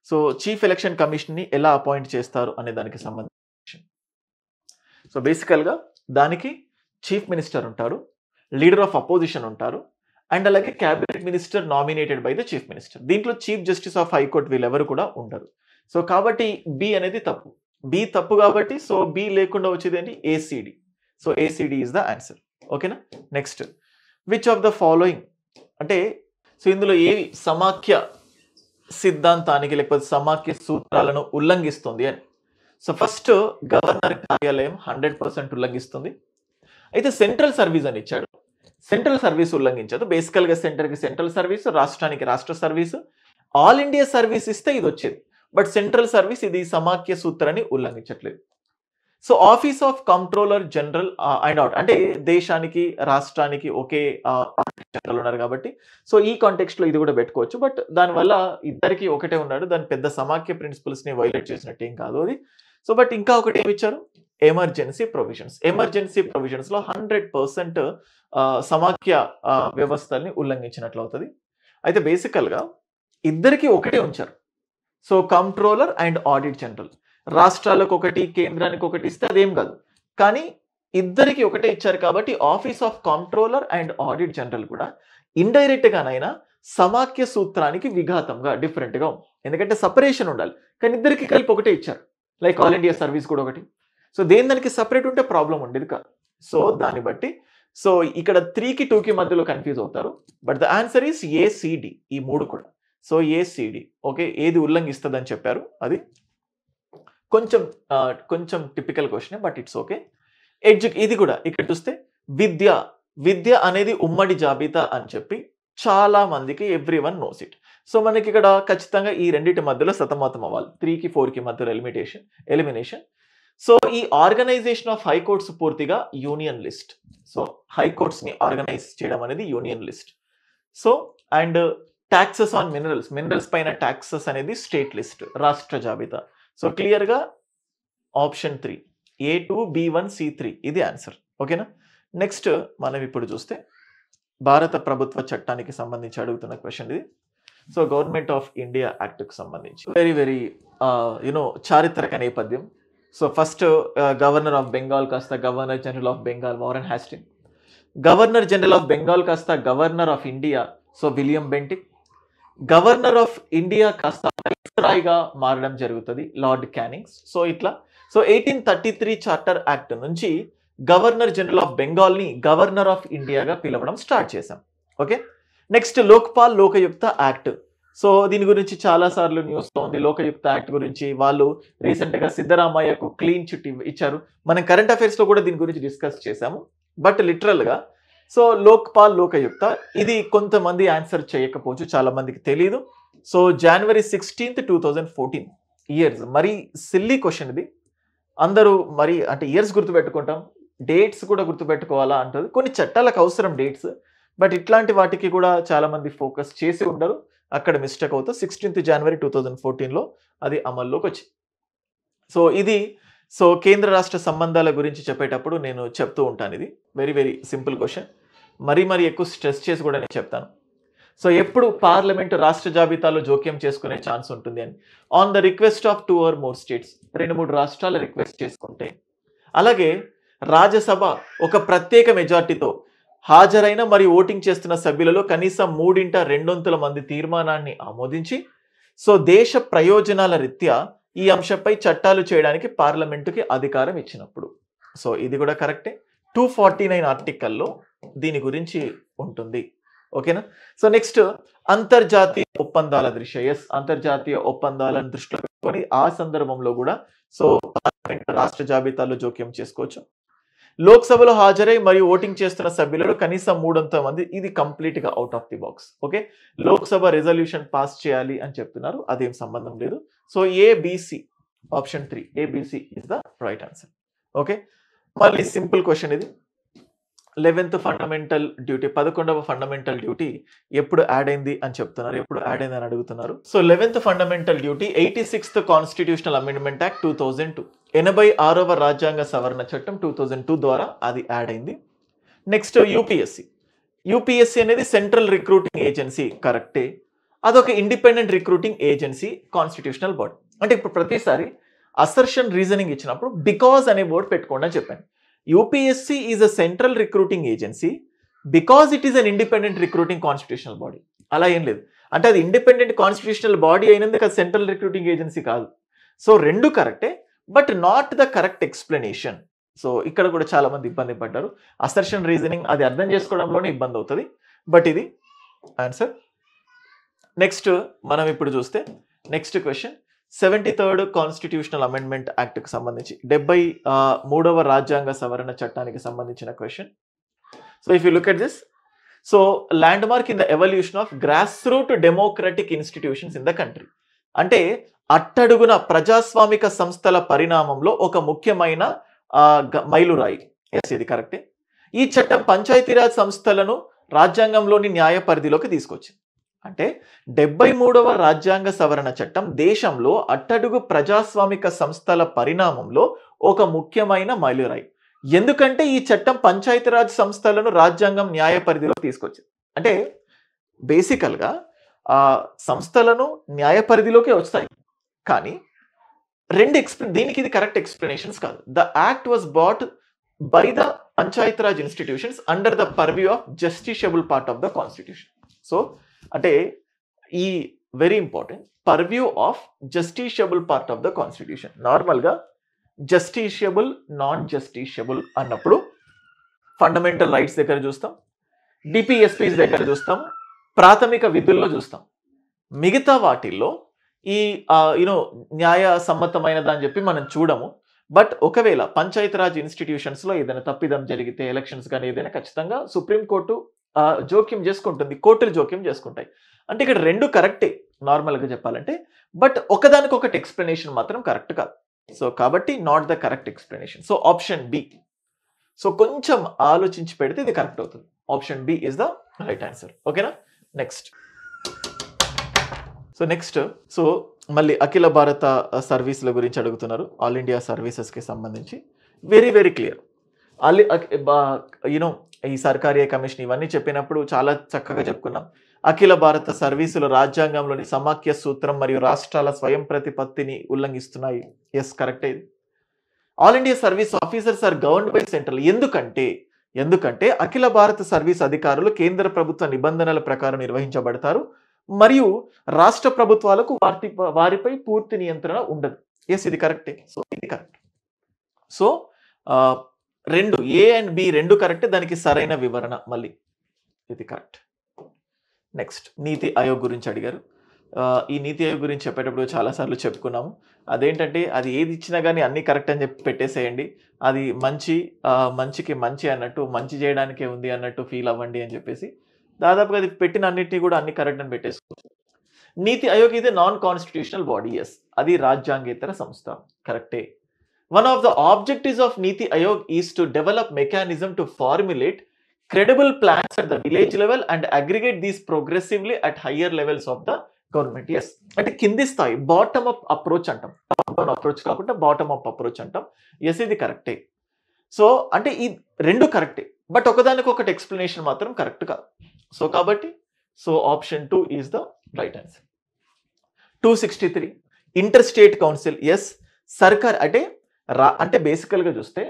So chief election commission ని ఎలా అపాయింట్ చేస్తారు అనే దానికి సంబంధించి, సో బేసికల్గా దానికి చీఫ్ మినిస్టర్ ఉంటారు, లీడర్ ఆఫ్ అపోజిషన్ ఉంటారు, అండ్ అలాగే cabinet minister nominated by the chief minister. దీంట్లో చీఫ్ జస్టిస్ ఆఫ్ హైకోర్టు వీళ్ళెవరు కూడా ఉండరు. సో కాబట్టి బి అనేది తప్పు. బి తప్పు కాబట్టి సో బి లేకుండా వచ్చేది ఏంటి? A C D. So A C D is the answer. ఓకేనా. Next, which of the following అంటే, సో ఇందులో ఏవి సమాఖ్య సిద్ధాంతానికి లేకపోతే సమాఖ్య సూత్రాలను ఉల్లంఘిస్తుంది అని. సో ఫస్ట్, గవర్నర్ కార్యాలయం 100% ఉల్లంఘిస్తుంది. అయితే సెంట్రల్ సర్వీస్ అని ఇచ్చాడు, సెంట్రల్ సర్వీస్ ఉల్లంఘించదు. బేసికల్గా సెంటర్కి సెంట్రల్ సర్వీస్, రాష్ట్రానికి రాష్ట్ర సర్వీసు, ఆల్ ఇండియా సర్వీస్ ఇస్తే ఇది వచ్చేది. బట్ సెంట్రల్ సర్వీస్ ఇది సమాఖ్య సూత్రాన్ని ఉల్లంఘించట్లేదు. So office of controller general and out అంటే దేశానికి రాష్ట్రానికి ఒకే జనరల్ ఉన్నారు కాబట్టి సో ఈ కాంటెక్స్ట్ లో ఇది కూడా పెట్టుకోవచ్చు. బట్ దానివల్ల ఇద్దరికి ఒకటే ఉన్నాడు, దాని పెద్ద సమాఖ్య ప్రిన్సిపల్స్ ని వైలేట్ చేసినట్టు ఏం కాదు అది. సో బట్ ఇంకా ఒకటి ఏమి ఇచ్చారు? Emergency provisions. ఎమర్జెన్సీ ప్రొవిజన్స్ లో 100% సమాఖ్య వ్యవస్థల్ని ఉల్లంఘించినట్లు అవుతుంది. అయితే బేసికల్ గా ఇద్దరికి ఒకటే ఉంచారు. So controller and audit general, రాష్ట్రాలకు ఒకటి కేంద్రానికి ఒకటి ఇస్తే అదేం కాదు, కానీ ఇద్దరికి ఒకటే ఇచ్చారు కాబట్టి office of controller and audit general కూడా ఇండైరెక్ట్ గానైనా సమాఖ్య సూత్రానికి విఘాతంగా డిఫరెంట్ గా ఉంది. ఎందుకంటే సపరేషన్ ఉండాలి, కానీ ఇద్దరికి కలిపి ఒకటే ఇచ్చారు. లైక్ ఆల్ ఇండియా సర్వీస్ కూడా ఒకటి. సో దేని దానికి సపరేట్ ఉంటే ప్రాబ్లం ఉండేది కాదు. సో దాన్ని బట్టి సో ఇక్కడ 3కి 2కి మధ్యలో కన్ఫ్యూజ్ అవుతారు. But the answer is ACD, ఈ మూడు కూడా. సో ఏసిడి ఓకే, ఏది ఉల్లంఘిస్తుందని చెప్పారు. అది కొంచెం కొంచెం typical question, but it's okay. ఇది కూడా ఇక్కడ చూస్తే విద్య విద్య అనేది ఉమ్మడి జాబితా అని చెప్పి చాలా మందికి ఎవ్రీవన్ నోస్ ఇట్. సో మనకి ఇక్కడ ఖచ్చితంగా ఈ రెండింటి మధ్యలో సతమతం అవ్వాలి. 3కి 4కి మధ్యలో ఎలిమినేషన్. సో ఈ ఆర్గనైజేషన్ ఆఫ్ హైకోర్ట్స్ పూర్తిగా యూనియన్ లిస్ట్. సో హైకోర్ట్స్ ని ఆర్గనైజ్ చేయడం అనేది union list. So and taxes on minerals పైన ట్యాక్సెస్ అనేది స్టేట్ లిస్ట్, రాష్ట్ర జాబితా. సో క్లియర్ గా ఆప్షన్ 3 A2 B1 C3 ఇది ఆన్సర్. ఓకేనా. నెక్స్ట్ మనం ఇప్పుడు చూస్తే భారత ప్రభుత్వ చట్టానికి సంబంధించి అడుగుతున్న క్వశ్చన్ ఇది. So government of India act కు సంబంధించి వెరీ చారిత్రక నేపథ్యం. So first governor of Bengal కాస్త governor general of Bengal Warren Hastings, governor general of Bengal కాస్త governor of India so William Bentinck, governor of India కాస్త వైస్రాయ్గా మారడం జరుగుతుంది లార్డ్ క్యానింగ్స్. సో ఇట్లా 1833 చార్టర్ యాక్ట్ నుంచి గవర్నర్ జనరల్ ఆఫ్ బెంగాల్ ని గవర్నర్ ఆఫ్ ఇండియాగా పిలవడం స్టార్ట్ చేశాం. Okay. Next Lokpal Lokayukta act. So దీని గురించి చాలా సార్లు న్యూస్ లో ఉంది. లోకయుక్త యాక్ట్ గురించి వాళ్ళు రీసెంట్ గా సిద్ధరామయ్యకు క్లీన్ చిట్ ఇచ్చారు. మనం కరెంట్ అఫైర్స్ లో కూడా దీని గురించి డిస్కస్ చేశాము. బట్ లిటరల్ గా సో లోక్పాల్ లోకయుక్త ఇది కొంతమంది ఆన్సర్ చేయకపోవచ్చు, చాలా మందికి తెలియదు. So January 16th 2014 years. మరి సిల్లీ క్వశ్చన్ ఇది. అందరూ మరి అంటే ఇయర్స్ గుర్తుపెట్టుకుంటాం, డేట్స్ కూడా గుర్తుపెట్టుకోవాలా అంటది. కొన్ని చట్టాలకు అవసరం డేట్స్, బట్ ఇట్లాంటి వాటికి కూడా చాలా మంది ఫోకస్ చేసి ఉండరు, అక్కడ మిస్టేక్ అవుతా. 16th January 2014లో అది అమల్లోకి వచ్చింది. సో ఇది కేంద్ర రాష్ట్ర సంబంధాల గురించి చెప్పేటప్పుడు నేను చెప్తూ ఉంటాను. ఇది వెరీ సింపుల్ క్వశ్చన్, మరీ ఎక్కువ స్ట్రెస్ చేసి కూడా నేను చెప్తాను. సో ఎప్పుడు పార్లమెంట్ రాష్ట్ర జాబితాలో జోక్యం చేసుకునే ఛాన్స్ ఉంటుంది అని on the request of 2 or more states, 2-3 రాష్ట్రాలు రిక్వెస్ట్ చేసుకుంటే. అలాగే రాజ్యసభ ఒక ప్రత్యేక మెజార్టీతో హాజరైన మరియు ఓటింగ్ చేస్తున్న సభ్యులలో కనీసం 3/2 మంది తీర్మానాన్ని ఆమోదించి సో దేశ ప్రయోజనాల రీత్యా ఈ అంశంపై చట్టాలు చేయడానికి పార్లమెంటుకి అధికారం ఇచ్చినప్పుడు. సో ఇది కూడా కరెక్టే. 249 ఆర్టికల్లో దీని గురించి ఉంటుంది. ఓకేనా. సో నెక్స్ట్ అంతర్జాతీయ ఒప్పందాల దృష్ట్యా, అంతర్జాతీయ ఒప్పందాలను దృష్టిలో పెట్టుకొని ఆ సందర్భంలో కూడా సో రాష్ట్ర జాబితాలో జోక్యం చేసుకోవచ్చు. లోక్సభలో హాజరై మరియు ఓటింగ్ చేస్తున్న సభ్యులలో కనీసం 3/4 మంది, ఇది కంప్లీట్ గా out of the box. Okay. Lok Sabha resolution pass చేయాలి అని చెప్తున్నారు, అదేం సంబంధం లేదు. So ABC option 3 ABC is the right answer. Okay. మళ్ళీ సింపుల్ క్వశ్చన్ ఇది. 11th ఫండమెంటల్ డ్యూటీ, 11వ ఫండమెంటల్ డ్యూటీ ఎప్పుడు యాడ్ అయింది అని చెప్తున్నారు, ఎప్పుడు యాడ్ అయింది అని అడుగుతున్నారు. So 11th fundamental duty 86th constitutional amendment act 2002, 86వ రాజ్యాంగ సవరణ చట్టం 2002 ద్వారా అది యాడ్ అయింది. నెక్స్ట్ యూపీఎస్సీ అనేది సెంట్రల్ రిక్రూటింగ్ ఏజెన్సీ, కరెక్టే. అదొక independent recruiting agency, constitutional body. అంటే ఇప్పుడు ప్రతిసారి అసర్షన్ రీజనింగ్ ఇచ్చినప్పుడు బికాజ్ అనే వర్డ్ పెట్టుకోండి అని చెప్పాను. UPSC is a central recruiting agency because it is an independent recruiting constitutional body. అలా ఏం లేదు. అంటే అది ఇండిపెండెంట్ కాన్స్టిట్యూషనల్ బాడీ అయినందుకు అది సెంట్రల్ రిక్రూటింగ్ ఏజెన్సీ కాదు. సో రెండు కరెక్టే, but not the correct explanation. So ఇక్కడ కూడా చాలా మంది ఇబ్బంది పడ్డారు. అసర్షన్ రీజనింగ్ అది అర్థం చేసుకోవడంలోనే ఇబ్బంది అవుతుంది, బట్ ఇది ఆన్సర్. నెక్స్ట్ మనం ఇప్పుడు చూస్తే next question 73rd constitutional amendment act కి సంబంధించి 73వ రాజ్యాంగ సవరణ చట్టానికి సంబంధించిన question. So if you look at this, so land mark in the evolution of grass root democratic institutions in the country. అంటే అట్టడుగున ప్రజాస్వామిక సంస్థల పరిణామంలో ఒక ముఖ్యమైన మైలురాయి. ఎస్, ఇది కరెక్టే. ఈ చట్టం పంచాయతీరాజ్ సంస్థలను రాజ్యాంగంలోని న్యాయ పరిధిలోకి తీసుకొచ్చింది. అంటే 73వ రాజ్యాంగ సవరణ చట్టం దేశంలో అట్టడుగు ప్రజాస్వామిక సంస్థల పరిణామంలో ఒక ముఖ్యమైన మైలురాయి. ఎందుకంటే ఈ చట్టం పంచాయతీరాజ్ సంస్థలను రాజ్యాంగం న్యాయ పరిధిలో తీసుకొచ్చింది. అంటే బేసికల్గా సంస్థలను న్యాయ పరిధిలోకి వస్తాయి, కానీ దీనికి ఇది కరెక్ట్ ఎక్స్ప్లెనేషన్స్ కాదు. The act was bat by the Panchayati Raj institutions under the purview of justiciable part of the constitution. So అంటే ఈ very important, purview of justiciable part of the constitution. నార్మల్గా జస్టిషియబుల్, నాన్ జస్టిషియబుల్ అన్నప్పుడు fundamental rights దగ్గర చూస్తాం, DPSPs దగ్గర చూస్తాం, ప్రాథమిక విధుల్లో చూస్తాం. మిగతా వాటిల్లో ఈ యూనో న్యాయ సమ్మతమైనదని చెప్పి మనం చూడము. బట్ ఒకవేళ పంచాయతీరాజ్ ఇన్‌స్టిట్యూషన్స్‌లో ఏదైనా తప్పిదం జరిగితే ఎలక్షన్స్ గాని ఏదైనా ఖచ్చితంగా సుప్రీం కోర్టు జోక్యం చేసుకుంటుంది. కోర్టులు జోక్యం చేసుకుంటాయి. అంటే ఇక్కడ 2 కరెక్టే నార్మల్‌గా చెప్పాలంటే. బట్ ఒకదానికొకటి ఎక్స్‌ప్లనేషన్ మాత్రం కరెక్ట్ కాదు. సో కాబట్టి not the correct explanation. So option B. So కొంచెం ఆలోచించి పెడితే ఇది కరెక్ట్ అవుతుంది. Option B is the right answer. ఓకేనా? నెక్స్ట్. సో మళ్ళీ అఖిల భారత సర్వీసుల గురించి అడుగుతున్నారు. ఆల్ ఇండియా సర్వీసెస్‌కి సంబంధించి. Very very clear. యూనో ఈ సర్కారీ కమిషన్ ఇవన్నీ చెప్పినప్పుడు చాలా చక్కగా చెప్పుకున్నాం. అఖిల భారత సర్వీసులు రాజ్యాంగంలోని సమాఖ్య సూత్రం మరియు రాష్ట్రాల స్వయం ప్రతిపత్తిని ఉల్లంఘిస్తున్నాయి. ఎస్, కరెక్టే ఇది. All India service officers are governed by central. ఎందుకంటే అఖిల భారత సర్వీస్ అధికారులు కేంద్ర ప్రభుత్వ నిబంధనల ప్రకారం నిర్వహించబడతారు మరియు రాష్ట్ర ప్రభుత్వాలకు వారిపై పూర్తి నియంత్రణ ఉండదు. ఎస్, ఇది కరెక్టే. సో ఇది correct. So 2 A and B 2 కరెక్టే. దానికి సరైన వివరణ మళ్ళీ ఇది కరెక్ట్. నెక్స్ట్, నీతి ఆయోగ్ గురించి అడిగారు. ఈ నీతి ఆయోగ్ గురించి చెప్పేటప్పుడు చాలాసార్లు చెప్పుకున్నాము. అదేంటంటే అది ఏది ఇచ్చినా కానీ అన్నీ కరెక్ట్ అని చెప్పి పెట్టేసేయండి. అది మంచికి మంచి అన్నట్టు, మంచి చేయడానికే ఉంది అన్నట్టు ఫీల్ అవ్వండి అని చెప్పేసి దాదాపుగా అది పెట్టిన అన్నిటినీ కూడా అన్ని కరెక్ట్ అని పెట్టేసుకోవచ్చు. నీతి ఆయోగ్ ఇది నాన్ కాన్స్టిట్యూషనల్ బాడీ. ఎస్, అది రాజ్యాంగేతర సంస్థ. కరెక్టే. One of the objectives of Niti Aayog is to develop mechanism to formulate credible plans at the village level and aggregate these progressively at higher levels of the government. Yes, అంటే కింది స్థాయి bottom up approach అంటాం. Top down approach కాకుండా bottom up approach అంటాం. Yes, ఇది కరెక్టే. So అంటే ఈ 2 కరెక్టే. బట్ ఒకదానికొకటి ఎక్స్ప్లెనేషన్ మాత్రం కరెక్ట్ కాదు. సో కాబట్టి option 2 is the right answer. 263 inter state council. Yes, సర్కార్ అంటే బేసికల్గా చూస్తే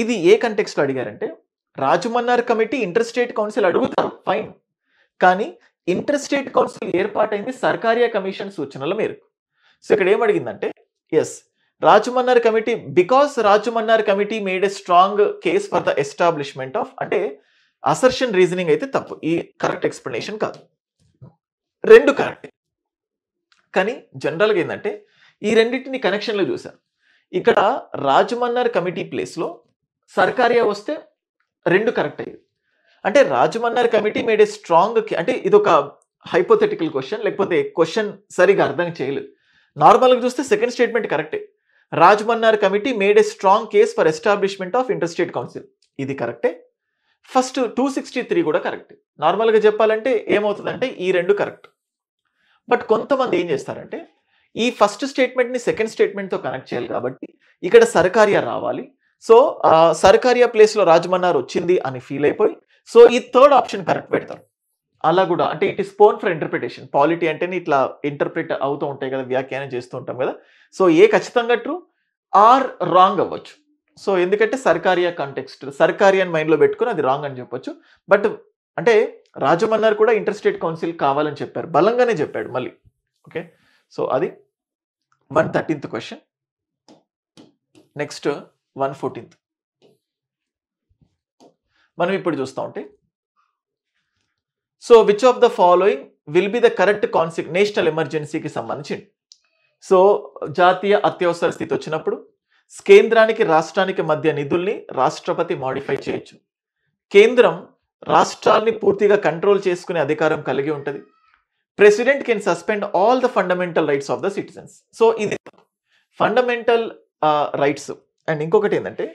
ఇది ఏ కంటెక్స్ట్లో అడిగారంటే Rajamannar committee inter state council అడుగుతారు, ఫైన్. కానీ ఇంటర్ స్టేట్ కౌన్సిల్ ఏర్పాటైంది సర్కారియా కమిషన్ సూచనల మేరకు. సో ఇక్కడ ఏమడిగిందంటే yes, Rajamannar committee because Rajamannar committee made a strong case for the establishment of అంటే అసర్షన్ రీజనింగ్ అయితే తప్పు. ఈ కరెక్ట్ ఎక్స్ప్లెనేషన్ కాదు. 2 కరెక్ట్. కానీ జనరల్గా ఏంటంటే ఈ రెండింటిని కనెక్షన్లో చూశారు. ఇక్కడ రాజమన్నార్ కమిటీ ప్లేస్లో సర్కారియా వస్తే 2 కరెక్ట్ అయ్యేది. అంటే Rajamannar committee made a strong అంటే ఇది ఒక హైపోథెటికల్ క్వశ్చన్, లేకపోతే క్వశ్చన్ సరిగా అర్థం చేయలేదు. నార్మల్గా చూస్తే సెకండ్ స్టేట్మెంట్ కరెక్టే. Rajamannar committee made a strong case for establishment of inter state council, ఇది కరెక్టే. ఫస్ట్ 263 కూడా కరెక్ట్. నార్మల్గా చెప్పాలంటే ఏమవుతుందంటే ఈ 2 కరెక్ట్. బట్ కొంతమంది ఏం చేస్తారంటే ఈ ఫస్ట్ స్టేట్మెంట్ని సెకండ్ స్టేట్మెంట్తో కనెక్ట్ చేయాలి కాబట్టి ఇక్కడ సర్కారియా రావాలి. సో సర్కారియా ప్లేస్లో రాజమన్నార్ వచ్చింది అని ఫీల్ అయిపోయి సో ఈ 3rd ఆప్షన్ కరెక్ట్ పెడతారు. అలా కూడా అంటే it is spawn for interpretation. Polity అంటేనే ఇట్లా ఇంటర్ప్రిట్ అవుతూ ఉంటాయి కదా, వ్యాఖ్యానం చేస్తూ ఉంటాం కదా. సో ఏ ఖచ్చితంగా ట్రూ ఆర్ రాంగ్ అవ్వచ్చు. సో ఎందుకంటే సర్కారియా కాంటెక్స్ట్, సర్కారియాని మైండ్లో పెట్టుకుని అది రాంగ్ అని చెప్పొచ్చు. బట్ అంటే రాజమన్నార్ కూడా ఇంటర్ స్టేట్ కౌన్సిల్ కావాలని చెప్పారు, బలంగానే చెప్పాడు మళ్ళీ. ఓకే, సో అది 113th క్వశ్చన్. నెక్స్ట్ 114th మనం ఇప్పుడు చూస్తూ ఉంటే so which of the following will be the correct national ఎమర్జెన్సీకి సంబంధించి. సో జాతీయ అత్యవసర స్థితి వచ్చినప్పుడు కేంద్రానికి రాష్ట్రానికి మధ్య నిధుల్ని రాష్ట్రపతి మాడిఫై చేయొచ్చు. కేంద్రం రాష్ట్రాల్ని పూర్తిగా కంట్రోల్ చేసుకునే అధికారం కలిగి ఉంటుంది. President can suspend all the fundamental rights of the citizens. So ఇది ఫండమెంటల్ రైట్స్. అండ్ ఇంకొకటి ఏంటంటే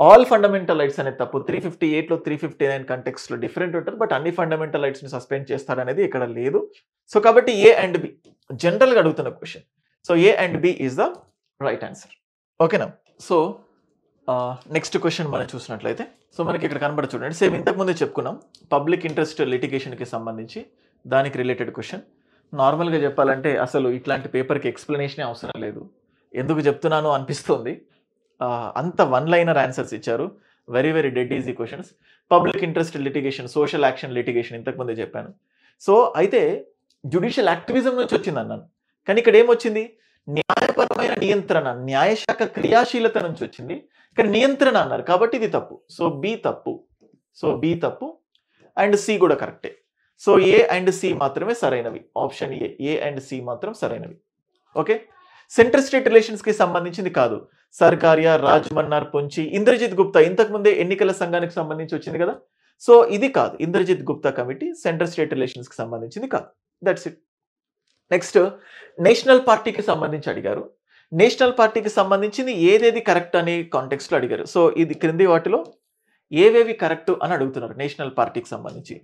ఆల్ ఫండమెంటల్ రైట్స్ అనేది తప్పు. 358లో 359 కంటెక్స్ట్లో డిఫరెంట్ ఉంటుంది. బట్ అన్ని ఫండమెంటల్ రైట్స్ని సస్పెండ్ చేస్తారనేది ఇక్కడ లేదు. సో కాబట్టి ఏ అండ్ బి జనరల్గా అడుగుతున్న question. So A and B is the right answer. ఓకేనా? సో నెక్స్ట్ క్వశ్చన్ మనం చూసినట్లయితే సో మనకి ఇక్కడ కనబడి చూడండి. సేమ్ ఇంతకుముందే చెప్పుకున్నాం పబ్లిక్ ఇంట్రెస్ట్ లిటిగేషన్కి సంబంధించి దానికి రిలేటెడ్ క్వశ్చన్. నార్మల్గా చెప్పాలంటే అసలు ఇట్లాంటి పేపర్కి ఎక్స్ప్లెనేషనే అవసరం లేదు. ఎందుకు చెప్తున్నానో అనిపిస్తుంది. అంత 1-లైనర్ ఆన్సర్స్ ఇచ్చారు. Very very dead easy questions. Public interest litigation, social action litigation ఇంతకుముందే చెప్పాను. సో అయితే జ్యుడిషియల్ యాక్టివిజం నుంచి వచ్చింది అన్నాను, కానీ ఇక్కడ ఏమొచ్చింది? న్యాయపరమైన నియంత్రణ, న్యాయశాఖ క్రియాశీలత నుంచి వచ్చింది, కానీ నియంత్రణ అన్నారు కాబట్టి ఇది తప్పు. సో బి తప్పు. అండ్ సి కూడా కరెక్టే. సో ఏ అండ్ సి మాత్రమే సరైనవి. ఆప్షన్ ఏ అండ్ సి మాత్రం సరైనవి. ఓకే, సెంటర్ స్టేట్ రిలేషన్స్ కి సంబంధించింది కాదు. సర్కారియా, రాజ్ మన్నార్, పొంచి, ఇంద్రజిత్ గుప్తా ఇంతకు ముందే ఎన్నికల సంఘానికి సంబంధించి వచ్చింది కదా. సో ఇది కాదు, Indrajit Gupta committee centre state relations కి సంబంధించింది కాదు. That's it. నెక్స్ట్ నేషనల్ పార్టీకి సంబంధించి అడిగారు. నేషనల్ పార్టీకి సంబంధించింది ఏదేది కరెక్ట్ అనే కాంటెక్స్ట్ లో అడిగారు. సో ఇది క్రింది వాటిలో ఏవేవి కరెక్ట్ అని అడుగుతున్నారు నేషనల్ పార్టీకి సంబంధించి.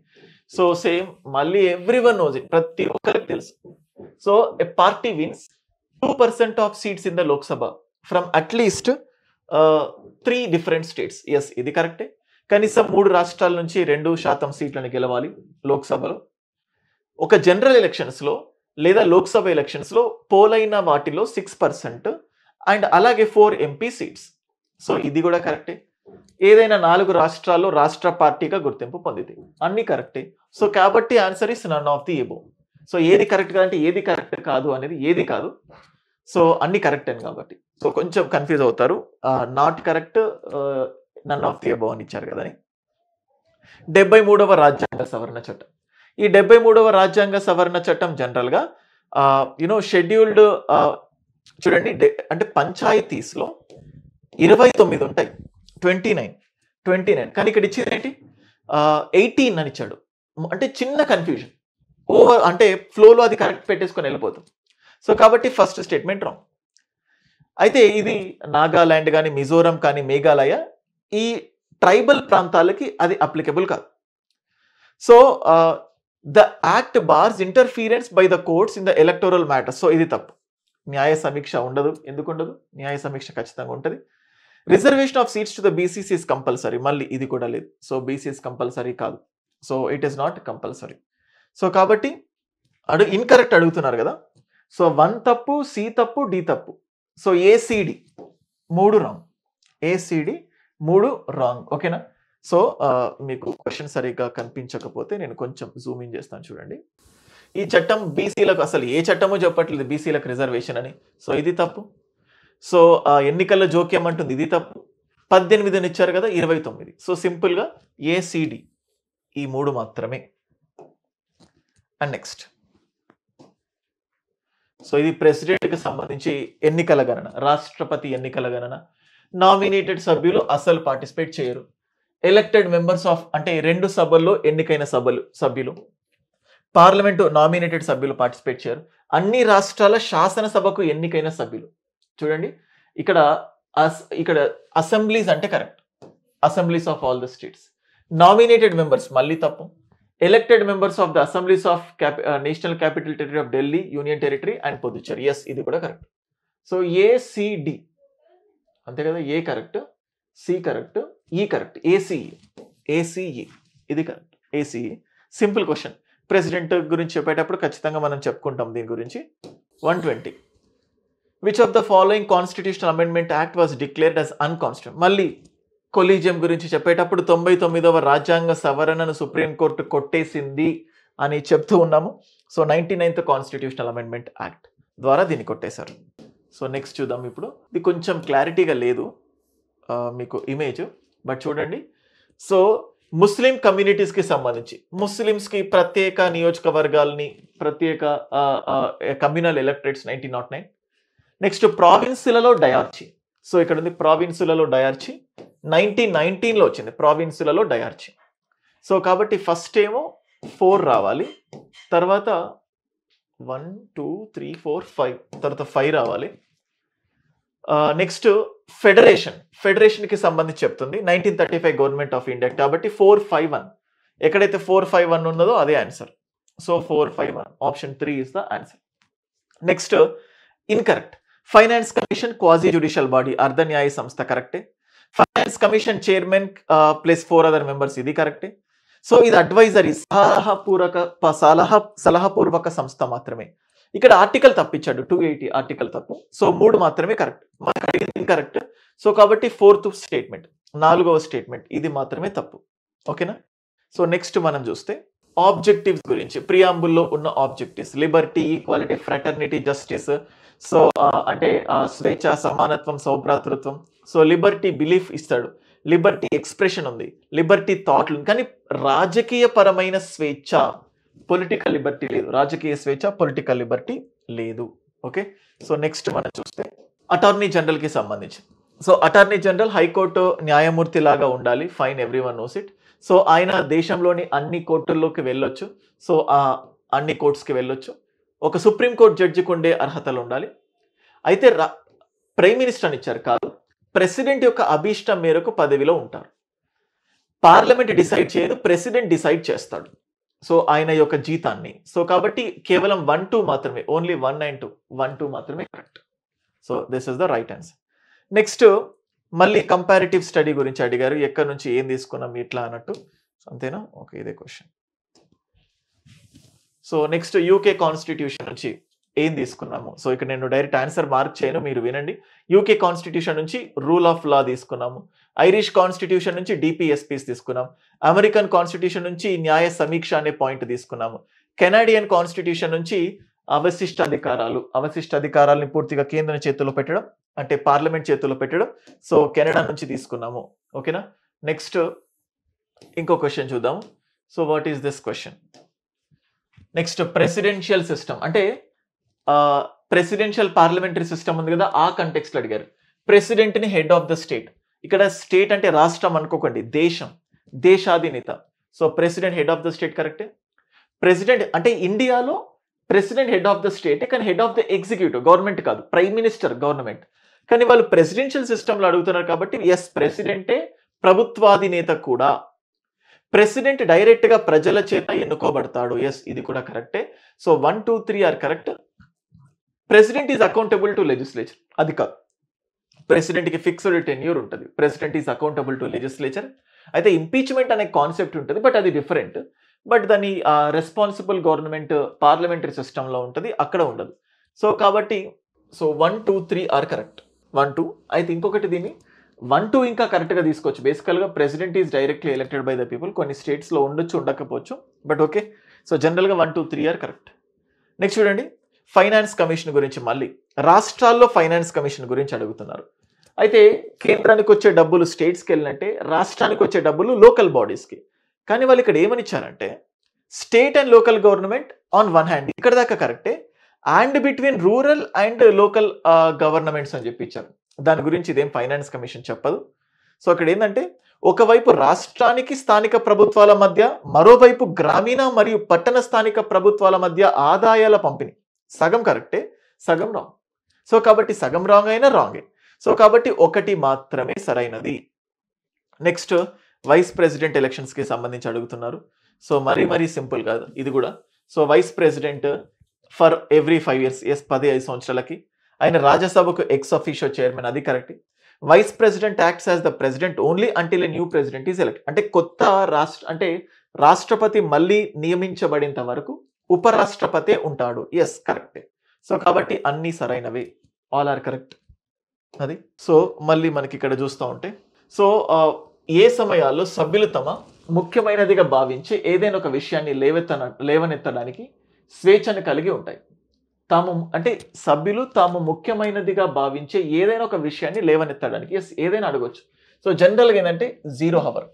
సో సేమ్ మళ్ళీ ఎవ్రీవన్ నోస్ ఇట్, ప్రతి ఒక్కరికి తెలుసు. So a party wins 2% of seats in the Lok Sabha from at least 3 different states. Yes, ఇది కరెక్టే. కనీసం 3 రాష్ట్రాల నుంచి 2% సీట్లను గెలవాలి లోక్సభలో. ఒక జనరల్ ఎలక్షన్స్ లో లేదా లోక్సభ ఎలక్షన్స్ లో పోలైన వాటిలో 6% అండ్ అలాగే 4 ఎంపీ సీట్స్. సో ఇది కూడా కరెక్టే. ఏదైనా 4 రాష్ట్రాల్లో రాష్ట్ర పార్టీగా గుర్తింపు పొందింది. అన్ని కరెక్టే. సో కాబట్టి answer is none of the above. So ఏది కరెక్ట్ గా అంటే ఏది కరెక్ట్ కాదు అనేది ఏది కాదు. సో అన్ని కరెక్ట్ అని కాబట్టి సో కొంచెం కన్ఫ్యూజ్ అవుతారు. Not correct, none of the above అని ఇచ్చారు కదని. 73వ రాజ్యాంగ సవరణ చట్టం. ఈ 73వ రాజ్యాంగ సవరణ చట్టం జనరల్ గా షెడ్యూల్డ్ చూడండి, అంటే పంచాయతీస్ లో 29 ఉంటాయి, 29 కానీ ఇక్కడ ఇచ్చింది ఏంటి 18 అని ఇచ్చాడు. అంటే చిన్న కన్ఫ్యూజన్, ఓవర్ అంటే ఫ్లోలో అది కరెక్ట్ పెట్టేసుకొని వెళ్ళిపోతాం. సో కాబట్టి ఫస్ట్ స్టేట్మెంట్ రాంగ్. అయితే ఇది నాగాలాండ్ కానీ మిజోరం కానీ మేఘాలయ ఈ ట్రైబల్ ప్రాంతాలకి అది అప్లికబుల్ కాదు. So the act bars interference by the courts in the electoral matters. So ఇది తప్పు. న్యాయ సమీక్ష ఉండదు. ఎందుకు ఉండదు? న్యాయ సమీక్ష ఖచ్చితంగా ఉంటుంది. Reservation of seats to the BCC is compulsory. మళ్ళీ ఇది కూడా లేదు. సో బీసీస్ కంపల్సరీ కాదు. So it is not compulsory. So కాబట్టి ఇన్కరెక్ట్ అడుగుతున్నారు కదా. సో 1 తప్పు, సి తప్పు, డి తప్పు. So ACD 3 wrong, ACD 3 wrong. ఓకేనా? సో మీకు క్వశ్చన్ సరిగ్గా కనిపించకపోతే నేను కొంచెం జూమ్ ఇన్ చేస్తాను చూడండి. ఈ చట్టం బీసీలకు అసలు ఏ చట్టమో చెప్పట్లేదు బీసీలకు రిజర్వేషన్ అని. సో ఇది తప్పు. సో ఎన్నికల్లో జోక్యం అంటుంది, ఇది తప్పు. 18 ఇచ్చారు కదా, 29. సో సింపుల్ గా ఏసిడి ఈ 3 మాత్రమే. అండ్ నెక్స్ట్, సో ఇది ప్రెసిడెంట్ కి సంబంధించి ఎన్నికల గణన, రాష్ట్రపతి ఎన్నికల గణన. నామినేటెడ్ సభ్యులు అసలు పార్టిసిపేట్ చేయరు. ఎలక్టెడ్ మెంబర్స్ ఆఫ్ అంటే 2 సభల్లో ఎన్నికైన సభ్యులు, పార్లమెంటు నామినేటెడ్ సభ్యులు పార్టిసిపేట్ చేయరు. అన్ని రాష్ట్రాల శాసనసభకు ఎన్నికైన సభ్యులు. చూడండి ఇక్కడ అసెంబ్లీస్ అంటే correct, assemblies of all the states. Nominated members మళ్ళీ తప్పు. Elected members of the assemblies of national capital territory of Delhi, union territory and Puducherry. Yes, ఇది కూడా కరెక్ట్. సో ఏసిడి అంతే కదా. A correct, C correct, E correct, ACE ఇది correct. ACE simple question. President గురించి చెప్పేటప్పుడు ఖచ్చితంగా మనం చెప్పుకుంటాం దీని గురించి. 120 which of the following constitutional amendment act was declared as unconstitutional. మళ్ళీ కొలీజియం గురించి చెప్పేటప్పుడు 99వ రాజ్యాంగ సవరణను సుప్రీంకోర్టు కొట్టేసింది అని చెప్తూ ఉన్నాము. So 99th constitutional amendment act ద్వారా దీన్ని కొట్టేశారు. సో నెక్స్ట్ చూద్దాం. ఇప్పుడు ఇది కొంచెం క్లారిటీగా లేదు మీకు ఇమేజ్, బట్ చూడండి. సో ముస్లిం కమ్యూనిటీస్కి సంబంధించి ముస్లిమ్స్కి ప్రత్యేక నియోజకవర్గాల్ని, ప్రత్యేక కమ్యూనల్ ఎలక్టరేట్స్ 1909. నెక్స్ట్ ప్రావిన్సులలో డయార్చి. సో ఇక్కడ ఉంది ప్రావిన్సులలో డయార్చి 1919లో వచ్చింది. ప్రావిన్సులలో డయార్చి. సో కాబట్టి ఫస్ట్ ఏమో 4 రావాలి, తర్వాత 1 2 3 4 5, తర్వాత 5 రావాలి. నెక్స్ట్ ఫెడరేషన్కి సంబంధించి చెప్తుంది 1935 గవర్నమెంట్ ఆఫ్ ఇండియా కాబట్టి 451. ఎక్కడైతే 451 ఉన్నదో అదే answer. So 451 option 3 is the answer. Next incorrect. Finance commission quasi judicial body, అర్ధ న్యాయ సంస్థ కరెక్టే. Finance commission chairman plus 4 other members, ఇది కరెక్టే. సో ఇది అడ్వైజరీ సలహాపూర్వక సంస్థ మాత్రమే. ఇక్కడ ఆర్టికల్ తప్పించాడు, 280 ఆర్టికల్ తప్పు. సో 3 మాత్రమే కరెక్ట్, మనకు అడిగింది ఇన్కరెక్ట్. సో కాబట్టి 4th స్టేట్మెంట్, 4వ స్టేట్మెంట్ ఇది మాత్రమే తప్పు. ఓకేనా? సో నెక్స్ట్ మనం చూస్తే ఆబ్జెక్టివ్స్ గురించి. ప్రియాంబుల్లో ఉన్న objectives Liberty, equality, fraternity, justice. So అంటే స్వేచ్ఛ, సమానత్వం, సౌభ్రాతృత్వం. సో లిబర్టీ బిలీఫ్ ఇస్తాడు, లిబర్టీ ఎక్స్ప్రెషన్ ఉంది, లిబర్టీ థాట్ ఉంది. కానీ రాజకీయ పరమైన స్వేచ్ఛ, పొలిటికల్ లిబర్టీ లేదు, రాజకీయ స్వేచ్ఛ పొలిటికల్ లిబర్టీ లేదు. ఓకే, సో నెక్స్ట్ మనం చూస్తే అటార్నీ జనరల్కి సంబంధించి. సో అటార్నీ జనరల్ హైకోర్టు న్యాయమూర్తి లాగా ఉండాలి, fine, everyone knows it. So ఆయన దేశంలోని అన్ని కోర్టుల్లోకి వెళ్ళొచ్చు, సో ఆ అన్ని కోర్ట్స్కి వెళ్ళొచ్చు. ఒక సుప్రీంకోర్టు జడ్జికి ఉండే అర్హతలు ఉండాలి. అయితే ప్రైమ్ మినిస్టర్ అని ఇచ్చారు కాదు, ప్రెసిడెంట్ యొక్క అభీష్టం మేరకు పదవిలో ఉంటారు. పార్లమెంట్ డిసైడ్ చేయదు, ప్రెసిడెంట్ డిసైడ్ చేస్తాడు సో ఆయన యొక్క జీతాన్ని. సో కాబట్టి కేవలం 1, 2 మాత్రమే, ఓన్లీ 1 and 2, 1, 2 మాత్రమే correct. So this is the right answer. Next మళ్ళీ కంపారిటివ్ స్టడీ గురించి అడిగారు, ఎక్కడి నుంచి ఏం తీసుకున్నాం ఇట్లా అన్నట్టు, అంతేనా? ఓకే, ఇదే question. So next UK constitution నుంచి ఏం తీసుకున్నాము. సో ఇక్కడ నేను డైరెక్ట్ ఆన్సర్ మార్క్ చేయను, మీరు వినండి. యూకే కాన్స్టిట్యూషన్ నుంచి రూల్ ఆఫ్ లా తీసుకున్నాము, ఐరిష్ కాన్స్టిట్యూషన్ నుంచి డిపిఎస్పీస్ తీసుకున్నాం, అమెరికన్ కాన్స్టిట్యూషన్ నుంచి న్యాయ సమీక్ష అనే పాయింట్ తీసుకున్నాము, కెనడియన్ కాన్స్టిట్యూషన్ నుంచి అవశిష్ట అధికారాలని పూర్తిగా కేంద్రం చేతుల్లో పెట్టడం, అంటే పార్లమెంట్ చేతుల్లో పెట్టడం. సో కెనడా నుంచి తీసుకున్నాము. ఓకేనా? నెక్స్ట్ ఇంకో క్వశ్చన్ చూద్దాము. So what is this question? Next presidential system, అంటే ప్రెసిడెన్షియల్ పార్లమెంటరీ సిస్టమ్ ఉంది కదా, ఆ కంటెక్స్ట్ లో అడిగారు. ప్రెసిడెంట్ ని హెడ్ ఆఫ్ ద స్టేట్, ఇక్కడ స్టేట్ అంటే రాష్ట్రం అనుకోకండి, దేశం, దేశాధినేత. So president head of the state కరెక్టే. ప్రెసిడెంట్ అంటే ఇండియాలో president head of the state, కానీ head of the executive, government కాదు, ప్రైమ్ మినిస్టర్ గవర్నమెంట్. కానీ వాళ్ళు ప్రెసిడెన్షియల్ సిస్టంలో అడుగుతున్నారు కాబట్టి ఎస్, ప్రెసిడెంటే ప్రభుత్వాధినేత కూడా. ప్రెసిడెంట్ డైరెక్ట్ గా ప్రజల చేత ఎన్నుకోబడతాడు, ఎస్, ఇది కూడా కరెక్టే. So 1, 2, 3 are correct. President is accountable to legislature, అది కాదు. ప్రెసిడెంట్ కి ఫిక్స్డ్ టెన్యూర్ ఉంటుంది, president is accountable to legislature. అయితే ఇంపీచ్మెంట్ అనే కాన్సెప్ట్ ఉంటుంది, బట్ అది డిఫరెంట్. బట్ దాని రెస్పాన్సిబుల్ గవర్నమెంట్ పార్లమెంటరీ సిస్టంలో ఉంటుంది, అక్కడ ఉండదు. సో కాబట్టి సో 1, 2, 3 ఆర్ కరెక్ట్. 1, 2. అయితే ఇంకొకటి దీన్ని 1, 2 ఇంకా కరెక్ట్గా తీసుకోవచ్చు. బేసికల్గా president is directly elected by the people, కొన్ని స్టేట్స్లో ఉండొచ్చు, ఉండకపోవచ్చు, బట్ ఓకే. సో జనరల్గా 1, 2, 3 ఆర్ కరెక్ట్. నెక్స్ట్ చూడండి, ఫైనాన్స్ కమిషన్ గురించి. మళ్ళీ రాష్ట్రాల్లో ఫైనాన్స్ కమిషన్ గురించి అడుగుతున్నారు. అయితే కేంద్రానికి వచ్చే డబ్బులు స్టేట్స్కి వెళ్ళినట్టే, రాష్ట్రానికి వచ్చే డబ్బులు లోకల్ బాడీస్కి. కానీ వాళ్ళు ఇక్కడ ఏమని ఇచ్చారంటే state and local government on one hand, ఇక్కడ దాకా కరెక్టే, and between rural and local governments అని చెప్పి ఇచ్చారు. దాని గురించి ఇదేం ఫైనాన్స్ కమిషన్ చెప్పదు. సో అక్కడ ఏంటంటే ఒకవైపు రాష్ట్రానికి స్థానిక ప్రభుత్వాల మధ్య, మరోవైపు గ్రామీణ మరియు పట్టణ స్థానిక ప్రభుత్వాల మధ్య ఆదాయాల పంపిణీ. సగం కరెక్టే, సగం రాంగ్. సో కాబట్టి సగం రాంగ్ అయినా రాంగే. సో కాబట్టి ఒకటి మాత్రమే సరైనది. నెక్స్ట్ వైస్ ప్రెసిడెంట్ ఎలక్షన్స్కి సంబంధించి అడుగుతున్నారు. సో మరీ సింపుల్ కాదు ఇది కూడా. So vice president for every 5 years, yes, 15 సంవత్సరాలకి. ఆయన రాజ్యసభకు ఎక్స్ అఫీషియో చైర్మన్, అది correct. Vice president acts as the president only until a new president is elect, అంటే కొత్త రాష్ట్రపతి మళ్ళీ నియమించబడేంత వరకు ఉపరాష్ట్రపతే ఉంటాడు, ఎస్, కరెక్టే. సో కాబట్టి అన్ని సరైనవి, ఆల్ ఆర్ కరెక్ట్. అది. సో మళ్ళీ మనకి ఇక్కడ చూస్తూ ఉంటే, సో ఏ సమయాల్లో సభ్యులు తమ ముఖ్యమైనదిగా భావించి ఏదైనా ఒక విషయాన్ని లేవనెత్తడానికి స్వేచ్ఛను కలిగి ఉంటాయి. అంటే సభ్యులు తాము ముఖ్యమైనదిగా భావించే ఏదైనా ఒక విషయాన్ని లేవనెత్తడానికి, ఎస్, ఏదైనా అడగొచ్చు. సో జనరల్గా ఏంటంటే 0 hour.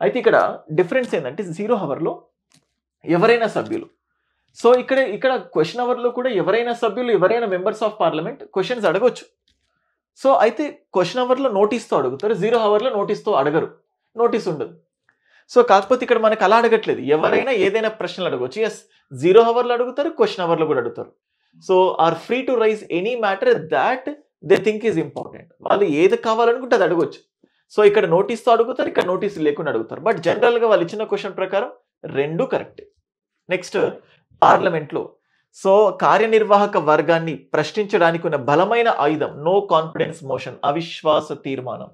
అయితే ఇక్కడ డిఫరెన్స్ ఏంటంటే 0 hourలో ఎవరైనా సభ్యులు. సో ఇక్కడ క్వశ్చన్ అవర్లో కూడా ఎవరైనా సభ్యులు, ఎవరైనా మెంబర్స్ ఆఫ్ పార్లమెంట్ క్వశ్చన్స్ అడగొచ్చు. సో అయితే క్వశ్చన్ అవర్లో నోటీస్తో అడుగుతారు, 0 hourలో నోటీస్తో అడగరు, నోటీస్ ఉండదు. సో కాకపోతే ఇక్కడ మనకు అలా అడగట్లేదు, ఎవరైనా ఏదైనా ప్రశ్నలు అడగవచ్చు. ఎస్, 0 hourలో అడుగుతారు, క్వశ్చన్ అవర్లో కూడా అడుగుతారు. So are free to raise any matter that they think is important. వాళ్ళు ఏది కావాలనుకుంటే అది అడగొచ్చు. సో ఇక్కడ నోటీస్తో అడుగుతారు, ఇక్కడ నోటీస్ లేకుండా అడుగుతారు. బట్ జనరల్గా వాళ్ళు ఇచ్చిన క్వశ్చన్ ప్రకారం 2 కరెక్ట్. నెక్స్ట్ పార్లమెంట్లో సో కార్యనిర్వాహక వర్గాన్ని ప్రశ్నించడానికి ఉన్న బలమైన ఆయుధం నో కాన్ఫిడెన్స్ మోషన్, అవిశ్వాస తీర్మానం.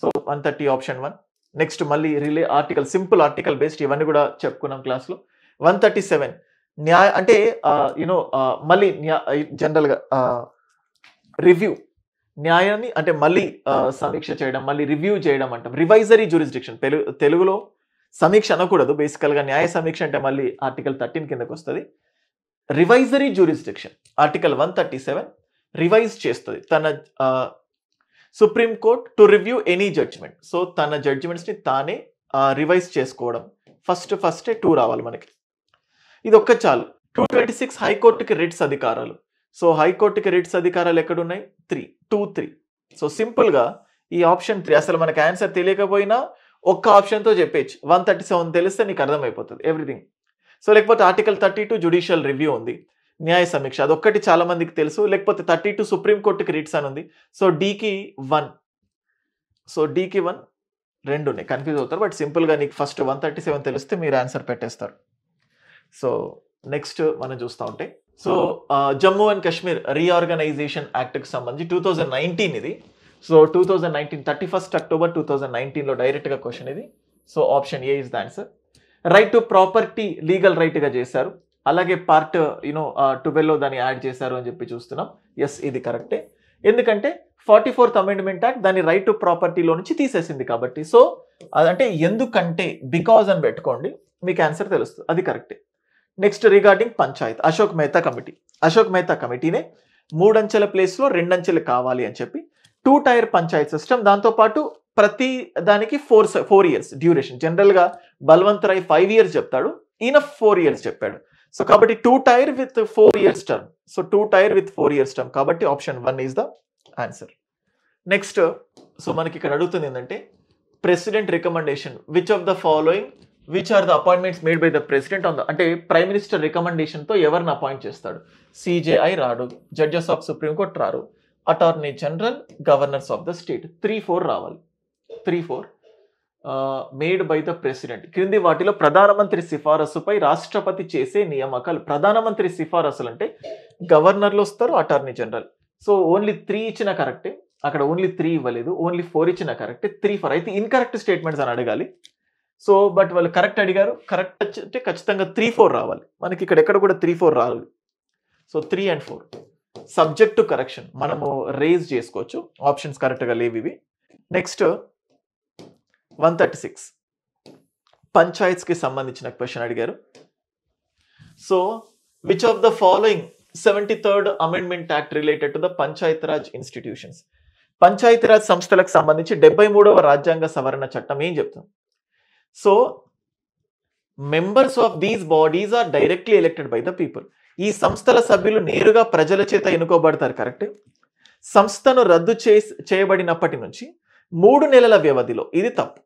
So 130 option 1. నెక్స్ట్ మళ్ళీ relay article, simple article based, ఇవన్నీ కూడా చెప్పుకున్నాం క్లాస్లో. 137 న్యాయ అంటే మళ్ళీ జనరల్గా రివ్యూ, న్యాయాన్ని అంటే మళ్ళీ సమీక్ష చేయడం, మళ్ళీ రివ్యూ చేయడం అంటాం. రివైజరీ జ్యూరిస్డిక్షన్, తెలుగులో సమీక్ష అనకూడదు, బేసికల్గా న్యాయ సమీక్ష అంటే మళ్ళీ ఆర్టికల్ 13 కిందకు వస్తుంది. రివైజరీ జ్యూరిస్డిక్షన్ ఆర్టికల్ 137 రివైజ్ చేస్తుంది తన supreme court to review any judgement. So తన జడ్జిమెంట్స్ని తానే రివైజ్ చేసుకోవడం. ఫస్టే 2 రావాలి మనకి. ఇది ఒక్కటి చాలు. 226 హైకోర్టుకి రిట్స్ అధికారాలు. సో హైకోర్టుకి రిట్స్ అధికారాలు ఎక్కడున్నాయి? 3. సో సింపుల్గా ఈ ఆప్షన్ 3. అసలు మనకు ఆన్సర్ తెలియకపోయినా ఒక్క ఆప్షన్తో చెప్పేచ్చు. 137 తెలిస్తే నీకు అర్థమైపోతుంది ఎవ్రీథింగ్. సో లేకపోతే ఆర్టికల్ 32 జ్యుడిషియల్ రివ్యూ ఉంది, న్యాయ సమీక్ష, అదొక్కటి చాలా మందికి తెలుసు. లేకపోతే 32 సుప్రీంకోర్టుకి రిట్స్ అని ఉంది. సో డీకి 1, సో డీకి 1 2 ఉన్నాయి, కన్ఫ్యూజ్ అవుతారు. బట్ సింపుల్గా నీకు ఫస్ట్ 137 తెలిస్తే మీరు ఆన్సర్ పెట్టేస్తారు. సో నెక్స్ట్ మనం చూస్తూ ఉంటే, so Jammu and Kashmir reorganisation యాక్ట్కి సంబంధించి 2019 ఇది. సో 2019 31 అక్టోబర్ 2019లో డైరెక్ట్గా క్వశ్చన్ ఇది. So option A is the answer. Right to property legal రైట్గా చేశారు. అలాగే పార్ట్ 12లో దాన్ని యాడ్ చేశారు అని చెప్పి చూస్తున్నాం. ఎస్, ఇది కరెక్టే. ఎందుకంటే 44th అమెండ్మెంట్ యాక్ట్ దాన్ని రైట్ టు ప్రాపర్టీలో నుంచి తీసేసింది కాబట్టి. సో అదంటే ఎందుకంటే బికాజ్ అని పెట్టుకోండి, మీకు ఆన్సర్ తెలుస్తుంది, అది కరెక్టే. నెక్స్ట్ రిగార్డింగ్ పంచాయత్, అశోక్ మెహతా కమిటీనే 3 అంచెల ప్లేస్లో 2 అంచెలు కావాలి అని చెప్పి 2 టైర్ పంచాయత్ సిస్టమ్, దాంతోపాటు ప్రతి దానికి 4 ఇయర్స్ డ్యూరేషన్. జనరల్గా బల్వంత్ రాయ్ 5 ఇయర్స్ చెప్తాడు, ఈయన 4 ఇయర్స్ చెప్పాడు. సో కాబట్టి 2 tier with 4 years term. So 2 tier with 4 years term కాబట్టి option 1 is the answer. Next, so మనకి ఇక్కడ అడుగుతుంది ఏంటంటే president recommendation which of the following which are the appointments made by the president on the, అంటే prime minister రికమెండేషన్తో ఎవరిని appoint చేస్తాడు? CJI రాడు, జడ్జెస్ ఆఫ్ సుప్రీంకోర్టు రారు, attorney general, governors of the state. 3-4 రావాలి. 3-4 మేడ్ బై ద ప్రెసిడెంట్. క్రింది వాటిలో ప్రధానమంత్రి సిఫారసుపై రాష్ట్రపతి చేసే నియామకాలు. ప్రధానమంత్రి సిఫారసులు అంటే గవర్నర్లు వస్తారు, అటార్నీ జనరల్. సో ఓన్లీ 3 ఇచ్చిన కరెక్టే, అక్కడ ఓన్లీ 3 ఇవ్వలేదు, ఓన్లీ 4 ఇచ్చిన కరెక్టే. 3-4 అయితే ఇన్కరెక్ట్ స్టేట్మెంట్స్ అని అడగాలి. సో బట్ వాళ్ళు కరెక్ట్ అడిగారు, కరెక్ట్ అంటే ఖచ్చితంగా 3-4 రావాలి. మనకి ఇక్కడ ఎక్కడ కూడా 3-4 రాదు. So 3 and 4 subject to correction మనము రేజ్ చేసుకోవచ్చు. ఆప్షన్స్ కరెక్ట్గా లేవు ఇవి. నెక్స్ట్ 136 పంచాయత్స్కి సంబంధించిన క్వశ్చన్ అడిగారు. So which of the following 73rd amendment act related to the panchayat raj institutions. Panchayati raj సంస్థలకు సంబంధించి 73వ రాజ్యాంగ సవరణ చట్టం ఏం చెప్తాం? So members of these bodies are directly elected by the people. ఈ సంస్థల సభ్యులు నేరుగా ప్రజల చేత ఎన్నుకోబడతారు, కరెక్ట్. సంస్థను రద్దు చేయబడినప్పటి నుంచి 3 నెలల వ్యవధిలో, ఇది తప్పు.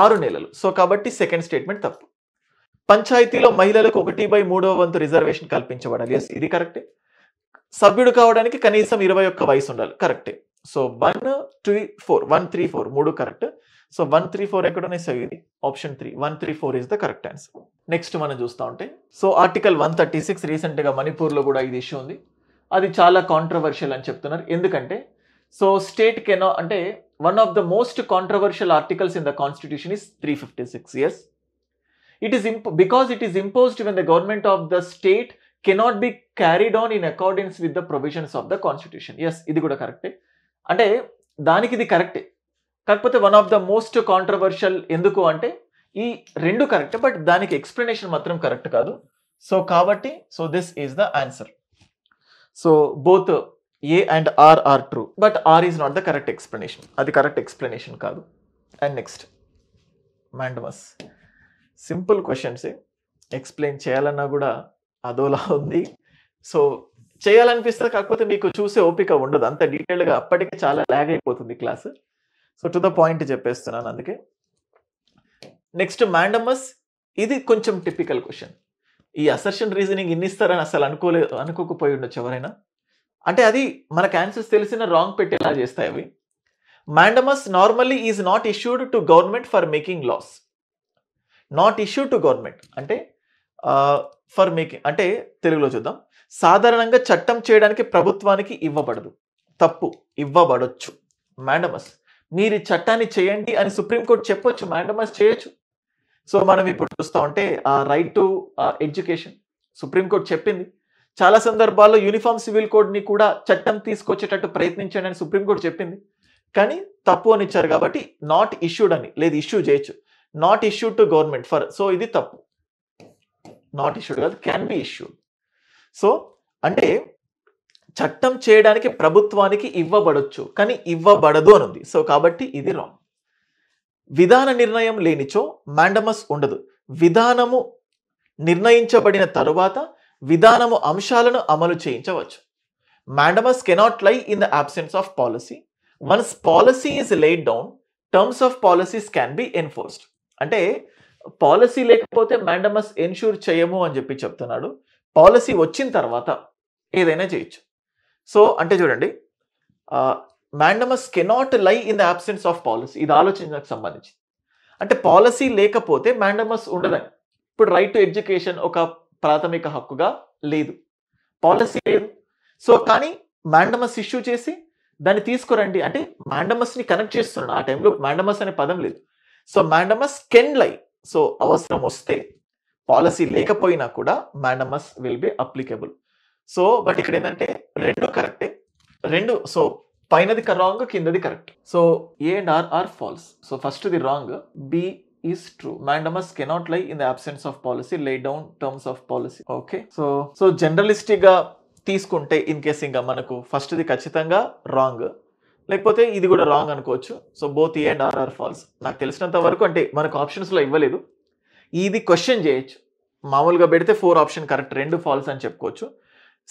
6 నెలలు. సో కాబట్టి సెకండ్ స్టేట్మెంట్ తప్పు. పంచాయతీలో మహిళలకు 1/3 వంతు రిజర్వేషన్ కల్పించబడాలి. ఎస్, ఇది కరెక్టే. సభ్యుడు కావడానికి కనీసం 21 వయసు ఉండాలి, కరెక్టే. So 134 3 correct. సో 134 ఎక్కడ ఉన్నాయి? సో ఇది option 3, 134 is the correct answer. Next మనం చూస్తూ ఉంటే, సో ఆర్టికల్ 136 రీసెంట్గా మణిపూర్లో కూడా ఇది ఇష్యూ ఉంది. అది చాలా కాంట్రవర్షియల్ అని చెప్తున్నారు. ఎందుకంటే సో స్టేట్ కెనా, అంటే one of the most controversial articles in the constitution is 356. Yes, it is because it is imposed when the government of the state cannot be carried on in accordance with the provisions of the constitution. Yes, ఇది కూడా కరెక్టే. అంటే దానికి ఇది కరెక్టే, కాకపోతే one of the most controversial. ఎందుకు అంటే ఈ 2 కరెక్టే, బట్ దానికి ఎక్స్ప్లెనేషన్ మాత్రం కరెక్ట్ కాదు. సో కాబట్టి so this is the answer. So both A and R are true, but R is not the correct explanation, అది కరెక్ట్ ఎక్స్ప్లెనేషన్ కాదు. And next mandamus. సింపుల్ క్వశ్చన్సే, ఎక్స్ప్లెయిన్ చేయాలన్నా కూడా అదోలా ఉంది. సో చేయాలనిపిస్తుంది, కాకపోతే మీకు చూసే ఓపిక ఉండదు అంత డీటెయిల్గా, అప్పటికే చాలా ల్యాగ్ అయిపోతుంది class. So to the point చెప్పేస్తున్నాను అందుకే. నెక్స్ట్ మాండమస్, ఇది కొంచెం టిపికల్ క్వశ్చన్. ఈ అసర్షన్ రీజనింగ్ ఇన్ని ఇస్తారని అసలు అనుకోకపోయి ఉండొచ్చు ఎవరైనా. అంటే అది మనకు ఆన్సర్స్ తెలిసిన రాంగ్ పెట్టేలా చేస్తాయి అవి. Mandamus normally is not issued to government for making laws. Not issue to government అంటే ఫర్ మేకింగ్, అంటే తెలుగులో చూద్దాం. సాధారణంగా చట్టం చేయడానికి ప్రభుత్వానికి ఇవ్వబడదు. తప్పు, ఇవ్వబడొచ్చు. మాండమస్, మీరు ఈ చట్టాన్ని చేయండి అని సుప్రీంకోర్టు చెప్పొచ్చు, మాండమస్ చేయొచ్చు. సో మనం ఇప్పుడు చూస్తూ ఉంటే రైట్ టు ఎడ్యుకేషన్ సుప్రీంకోర్టు చెప్పింది. చాలా సందర్భాల్లో యూనిఫామ్ సివిల్ కోడ్ని కూడా చట్టం తీసుకొచ్చేటట్టు ప్రయత్నించండి అని సుప్రీంకోర్టు చెప్పింది, కానీ తప్పు అని ఇచ్చారు కాబట్టి నాట్ ఇష్యూడ్ అని, లేదు ఇష్యూ చేయొచ్చు. Not issued to government for, so ఇది తప్పు. నాట్ ఇష్యూడ్ కాదు, క్యాన్ బి ఇష్యూడ్. సో అంటే చట్టం చేయడానికి ప్రభుత్వానికి ఇవ్వబడొచ్చు, కానీ ఇవ్వబడదు అని ఉంది. సో కాబట్టి ఇది రాంగ్. విధాన నిర్ణయం లేనిచో మాండమస్ ఉండదు. విధానము నిర్ణయించబడిన తరువాత విధానము అంశాలను అమలు చేయించవచ్చు. Mandamus cannot lie in the absence of policy. Once policy is laid down, terms of policies can be enforced. అంటే పాలసీ లేకపోతే మ్యాండమస్ ఎన్ష్యూర్ చేయము అని చెప్పి చెప్తున్నాడు. పాలసీ వచ్చిన తర్వాత ఏదైనా చేయొచ్చు. సో అంటే చూడండి, mandamus cannot lie in the absence of policy. ఇది ఆలోచనకు సంబంధించి. అంటే పాలసీ లేకపోతే మ్యాండమస్ ఉండదని. ఇప్పుడు రైట్ టు ఎడ్యుకేషన్ ఒక ప్రాథమిక హక్కుగా లేదు, పాలసీ లేదు. సో కానీ మ్యాండమస్ ఇష్యూ చేసి దాన్ని తీసుకురండి అంటే మ్యాండమస్ని కనెక్ట్ చేస్తున్నాడు. ఆ టైంలో మ్యాండమస్ అనే పదం లేదు. So mandamus can lie. So అవసరం వస్తే, పాలసీ లేకపోయినా కూడా mandamus will be applicable. So but ఇక్కడ ఏంటంటే రెండు కరెక్టే, రెండు. సో పైనది రాంగ్, కిందది correct. So A and R are false. So first the wrong, B is true. Mandamus cannot lie in the absence of policy, lay down terms of policy. Okay. So generalistic గా తీసుకుంటే in case ఇంకా మనకు ఫస్ట్ది ఖచ్చితంగా wrong, లేకపోతే ఇది కూడా wrong అనుకోవచ్చు. So both A and R are false. నాకు తెలిసినంత వరకు అంటే మనకు ఆప్షన్స్లో ఇవ్వలేదు. ఇది క్వశ్చన్ చేయొచ్చు, మామూలుగా పెడితే 4 ఆప్షన్ కరెక్ట్, 2 ఫాల్స్ అని చెప్పుకోవచ్చు.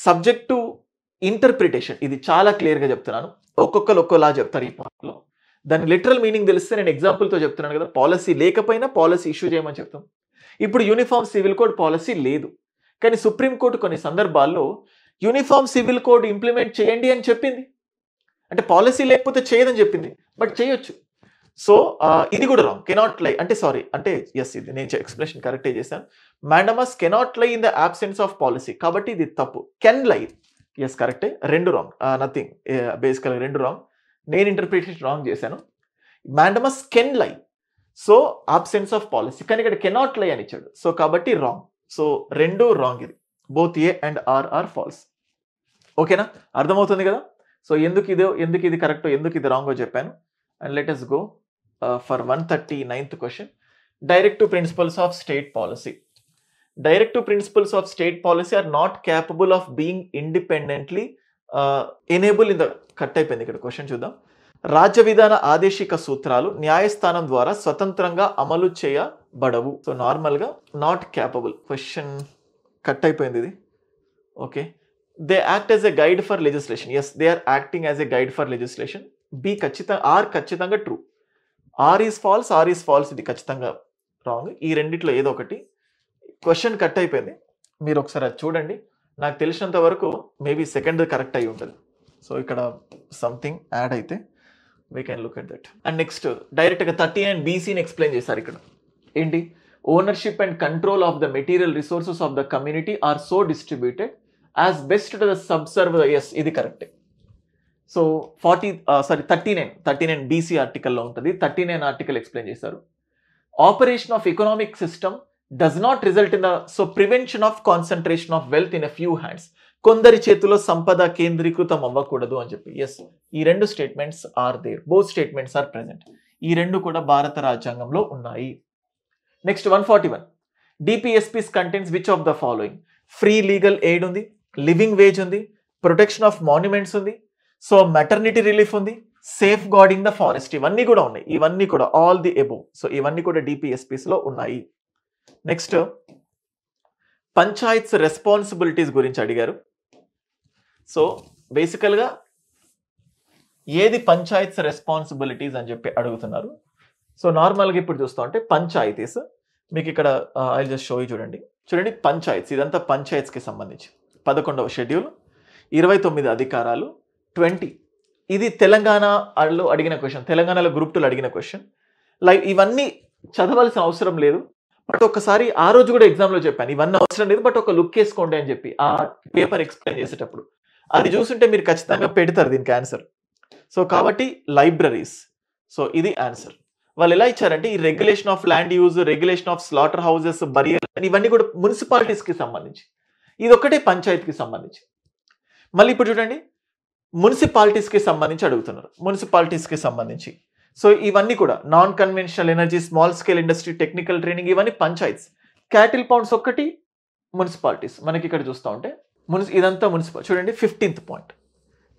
సబ్జెక్ట్ టు ఇంటర్ప్రిటేషన్, ఇది చాలా క్లియర్గా చెప్తున్నాను. ఒక్కొక్కరు ఒక్కోలా చెప్తారు ఈ పాయింట్లో. దాని లిటరల్ మీనింగ్ తెలిస్తే నేను ఎగ్జాంపుల్తో చెప్తున్నాను కదా. పాలసీ లేకపోయినా పాలసీ ఇష్యూ చేయమని చెప్తాం. ఇప్పుడు యూనిఫామ్ సివిల్ కోడ్ పాలసీ లేదు, కానీ సుప్రీంకోర్టు కొన్ని సందర్భాల్లో యూనిఫామ్ సివిల్ కోడ్ ఇంప్లిమెంట్ చేయండి అని చెప్పింది. అంటే పాలసీ లేకపోతే చేయదని చెప్పింది, బట్ చేయొచ్చు. సో ఇది కూడా రాంగ్. కెనాట్ లై అంటే సారీ అంటే ఎస్, ఇది నేను ఎక్స్ప్లెనేషన్ కరెక్టే చేశాను. Mandamus cannot lie in the absence of policy, కాబట్టి ఇది తప్పు. కెన్ లై, ఎస్ కరెక్టే. 2 రాంగ్, నథింగ్. బేసికల్గా 2 రాంగ్. నేను ఇంటర్ప్రిటేషన్ రాంగ్ చేశాను. Mandamus can lie, so absence of policy, కానీ ఇక్కడ కెనాట్ లై అని ఇచ్చాడు. సో కాబట్టి రాంగ్. So 2 wrong. ఇది both A and R are false. ఓకేనా, అర్థమవుతుంది కదా. సో ఎందుకు ఇది కరెక్టో ఎందుకు ఇది రాంగో చెప్పాను. And let us go for 139th question. Directive principles of state policy. Directive principles of state policy are not capable of being independently enable in the. Cut అయిపోయింది ఇక్కడ క్వశ్చన్, చూద్దాం. రాజ్య విధాన ఆదేశిక సూత్రాలు న్యాయస్థానం ద్వారా స్వతంత్రంగా అమలు చేయబడవు. సో నార్మల్గా నాట్ క్యాపబుల్. క్వశ్చన్ కట్ అయిపోయింది ఇది. Okay. They act as a guide for legislation. Yes, they are acting as a guide for legislation. B ఖచ్చితంగా, ఆర్ ఖచ్చితంగా ట్రూ. ఆర్ ఈజ్ ఫాల్స్, ఇది ఖచ్చితంగా రాంగ్. ఈ రెండిట్లో ఏదో ఒకటి. క్వశ్చన్ కట్ అయిపోయింది, మీరు ఒకసారి అది చూడండి. నాకు తెలిసినంత వరకు మేబీ సెకండ్ కరెక్ట్ అయి ఉంటుంది. సో ఇక్కడ సంథింగ్ యాడ్ అయితే we can look at that. And next డైరెక్ట్గా 39 BCని ఎక్స్ప్లెయిన్ చేశారు. ఇక్కడ ఏంటి, ownership and control of the material resources of the community are so distributed as best to the subserve. Yes, ఇది కరెక్టే. సో 39 BC ఆర్టికల్లో ఉంటుంది. 39 ఆర్టికల్ ఎక్స్ప్లెయిన్ చేశారు. Operation of economic system does not result in the prevention of concentration of wealth in a few hands. కొందరి చేతిలో సంపద కేంద్రీకృతం అవ్వకూడదు అని చెప్పి. ఎస్, ఈ 2 statements are there. Both statements are present. ఈ 2 కూడా భారత రాజ్యాంగంలో ఉన్నాయి. Next 141. DPSPs contents which of the following. Free legal aid ఉంది, లివింగ్ వేజ్ ఉంది, ప్రొటెక్షన్ ఆఫ్ మాన్యుమెంట్స్ ఉంది, సో మెటర్నిటీ రిలీఫ్ ఉంది, సేఫ్ గార్డింగ్ ద ఫారెస్ట్. ఇవన్నీ కూడా ఉన్నాయి. ఇవన్నీ కూడా ఆల్ ది ఎబోవ్. సో ఇవన్నీ కూడా డిపిఎస్పీస్లో ఉన్నాయి. నెక్స్ట్ పంచాయత్స్ రెస్పాన్సిబిలిటీస్ గురించి అడిగారు. సో బేసికల్గా ఏది పంచాయత్స్ రెస్పాన్సిబిలిటీస్ అని చెప్పి అడుగుతున్నారు. సో నార్మల్గా ఇప్పుడు చూస్తూ ఉంటే పంచాయతీస్ మీకు ఇక్కడ ఐ జస్ట్ షో చూడండి. పంచాయత్స్, ఇదంతా పంచాయత్స్కి సంబంధించి 11వ షెడ్యూల్, 29 అధికారాలు, 20. ఇది తెలంగాణలో అడిగిన క్వశ్చన్, తెలంగాణలో గ్రూప్ 2లో అడిగిన క్వశ్చన్. లైక్ ఇవన్నీ చదవాల్సిన అవసరం లేదు, బట్ ఒకసారి ఆ రోజు కూడా ఎగ్జామ్లో చెప్పాను ఇవన్నీ అవసరం లేదు, బట్ ఒక లుక్ వేసుకోండి అని చెప్పి ఆ పేపర్ ఎక్స్ప్లెయిన్ చేసేటప్పుడు. అది చూస్తుంటే మీరు ఖచ్చితంగా పెడతారు దీనికి ఆన్సర్. సో కాబట్టి లైబ్రరీస్, సో ఇది ఆన్సర్. వాళ్ళు ఎలా ఇచ్చారంటే ఈ regulation of land use, regulation of slaughter houses, burial, ఇవన్నీ కూడా మున్సిపాలిటీస్కి సంబంధించి. ఇది ఒకటే పంచాయతీకి సంబంధించి. మళ్ళీ ఇప్పుడు చూడండి మున్సిపాలిటీస్కి సంబంధించి అడుగుతున్నారు. మున్సిపాలిటీస్కి సంబంధించి సో ఇవన్నీ కూడా non conventional energy, small scale industry, technical training, ఇవన్నీ పంచాయత్స్. క్యాటిల్ పౌండ్స్ ఒక్కటి మున్సిపాలిటీస్. మనకి ఇక్కడ చూస్తూ ఉంటే ఇదంతా మున్సిపల్. చూడండి 15th point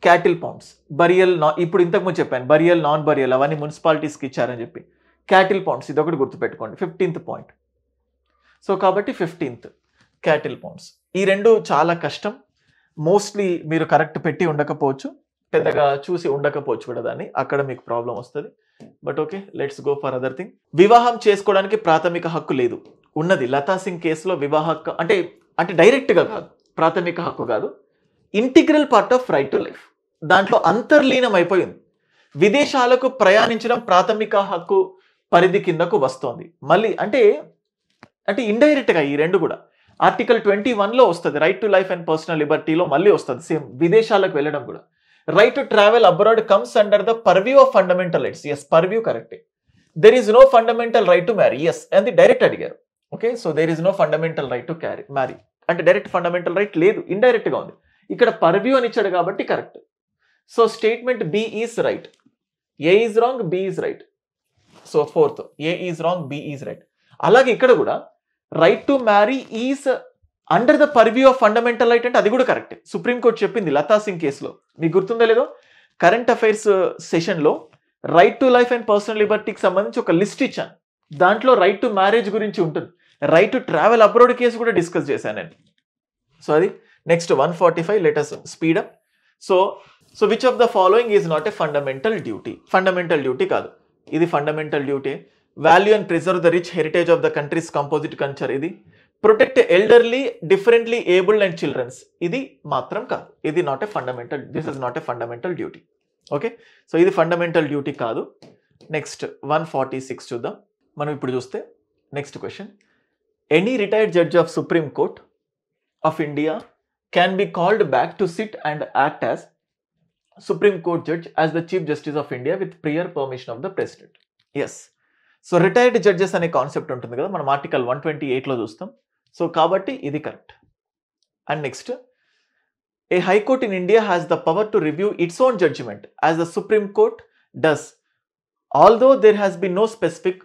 cattle pounds, burial, ఇప్పుడు ఇంతకుముందు చెప్పాను బరియల్, నాన్ బరియల్ అవన్నీ మున్సిపాలిటీస్కి ఇచ్చారని చెప్పి. క్యాటిల్ పౌండ్స్ ఇది ఒకటి గుర్తుపెట్టుకోండి 15th పాయింట్. సో కాబట్టి 15th. Cattle pounds. ఈ రెండు చాలా కష్టం. మోస్ట్లీ మీరు కరెక్ట్ పెట్టి ఉండకపోవచ్చు, పెద్దగా చూసి ఉండకపోవచ్చు కూడా దాన్ని, అక్కడ మీకు ప్రాబ్లం వస్తుంది. But okay, let's go for other thing. వివాహం చేసుకోవడానికి ప్రాథమిక హక్కు లేదు. ఉన్నది. లతా సింగ్ కేసులో వివాహ హక్కు అంటే అంటే డైరెక్ట్గా కాదు, ప్రాథమిక హక్కు కాదు, integral part of right to life. దాంట్లో అంతర్లీనం అయిపోయింది. విదేశాలకు ప్రయాణించడం ప్రాథమిక హక్కు పరిధి కిందకు వస్తోంది. మళ్ళీ అంటే అంటే ఇండైరెక్ట్గా ఈ రెండు కూడా ఆర్టికల్ 21లో వస్తుంది. Right to life and personal లిబర్టీలో మళ్ళీ వస్తుంది సేమ్, విదేశాలకు వెళ్ళడం కూడా. Right to travel abroad comes under the purview of fundamental rights. Yes, purview కరెక్టే. There is no fundamental right to marry. Yes, అది డైరెక్ట్ అడిగారు. Okay, so there is no fundamental right to marry అంటే direct fundamental right లేదు, ఇండైరెక్ట్గా ఉంది. ఇక్కడ purview అని ఇచ్చాడు కాబట్టి correct. So statement B is right, A is wrong, B is right. So fourth, A is wrong, B is right. అలాగే ఇక్కడ కూడా right to marry is under the purview of fundamental right అంటే అది కూడా correct. Supreme court చెప్పింది లతా సింగ్ కేసులో, మీకు గుర్తుందో లేదో, కరెంట్ అఫైర్స్ సెషన్లో right to life and personal లిబర్టీకి సంబంధించి ఒక లిస్ట్ ఇచ్చాను. దాంట్లో రైట్ టు మ్యారేజ్ గురించి ఉంటుంది. Right to travel abroad case కూడా డిస్కస్ చేశాను నేను. సో అది next 145. Let us speed up. So which of the following is not a fundamental duty? Fundamental duty కాదు, ఇది fundamental duty. Value and preserve the rich heritage of the country's composite culture, ఇది. Protect elderly, differently abled and childrens, ఇది మాత్రం కాదు. ఇది not a fundamental, this is not a fundamental duty. Okay, so ఇది fundamental duty కాదు. Next 146 చూద్దాం. మనం ఇప్పుడు చూస్తే next question, any retired judge of supreme court of India can be called back to sit and act as Supreme Court judge as the Chief Justice of India with prior permission of the President. Yes. So retired judges అనే concept ఉంటుంది కదా, మనం article 128లో చూస్తాం. So కాబట్టి ఇది correct. And next, A high court in India has the power to review its own judgement as the supreme court does, although there has been no specific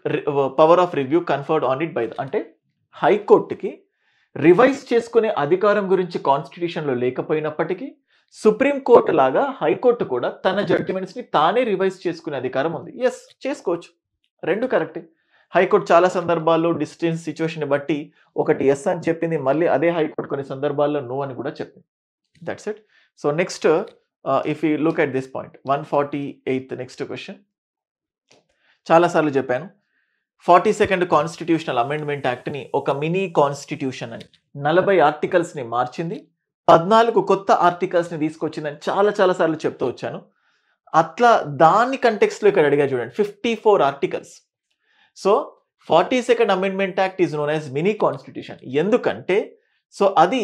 power of review conferred on it by the. అంటే హైకోర్టుకి revise చేసుకునే అధికారం గురించి కాన్స్టిట్యూషన్లో లేకపోయినప్పటికీ supreme court లాగా high court కూడా తన జడ్జిమెంట్స్ని తానే రివైజ్ చేసుకునే అధికారం ఉంది. ఎస్, చేసుకోవచ్చు. రెండు కరెక్టే. హైకోర్టు చాలా సందర్భాల్లో డిస్టెన్స్ సిచ్యువేషన్ బట్టి ఒకటి ఎస్ అని చెప్పింది, మళ్ళీ అదే హైకోర్టు కొన్ని సందర్భాల్లో నో అని కూడా చెప్పింది. That's it. So next, if you look at this point, 148 next question. చాలాసార్లు చెప్పాను, 42nd కాన్స్టిట్యూషనల్ అమెండ్మెంట్ యాక్ట్ని ఒక మినీ కాన్స్టిట్యూషన్ అని 40 ఆర్టికల్స్ని మార్చింది, 14 కొత్త ఆర్టికల్స్ని తీసుకొచ్చిందని చాలా సార్లు చెప్తూ వచ్చాను. అట్లా దాని కంటెక్స్లో ఇక్కడ అడిగా చూడండి, 54 articles. So 42nd amendment act is known as mini constitution. ఎందుకంటే సో అది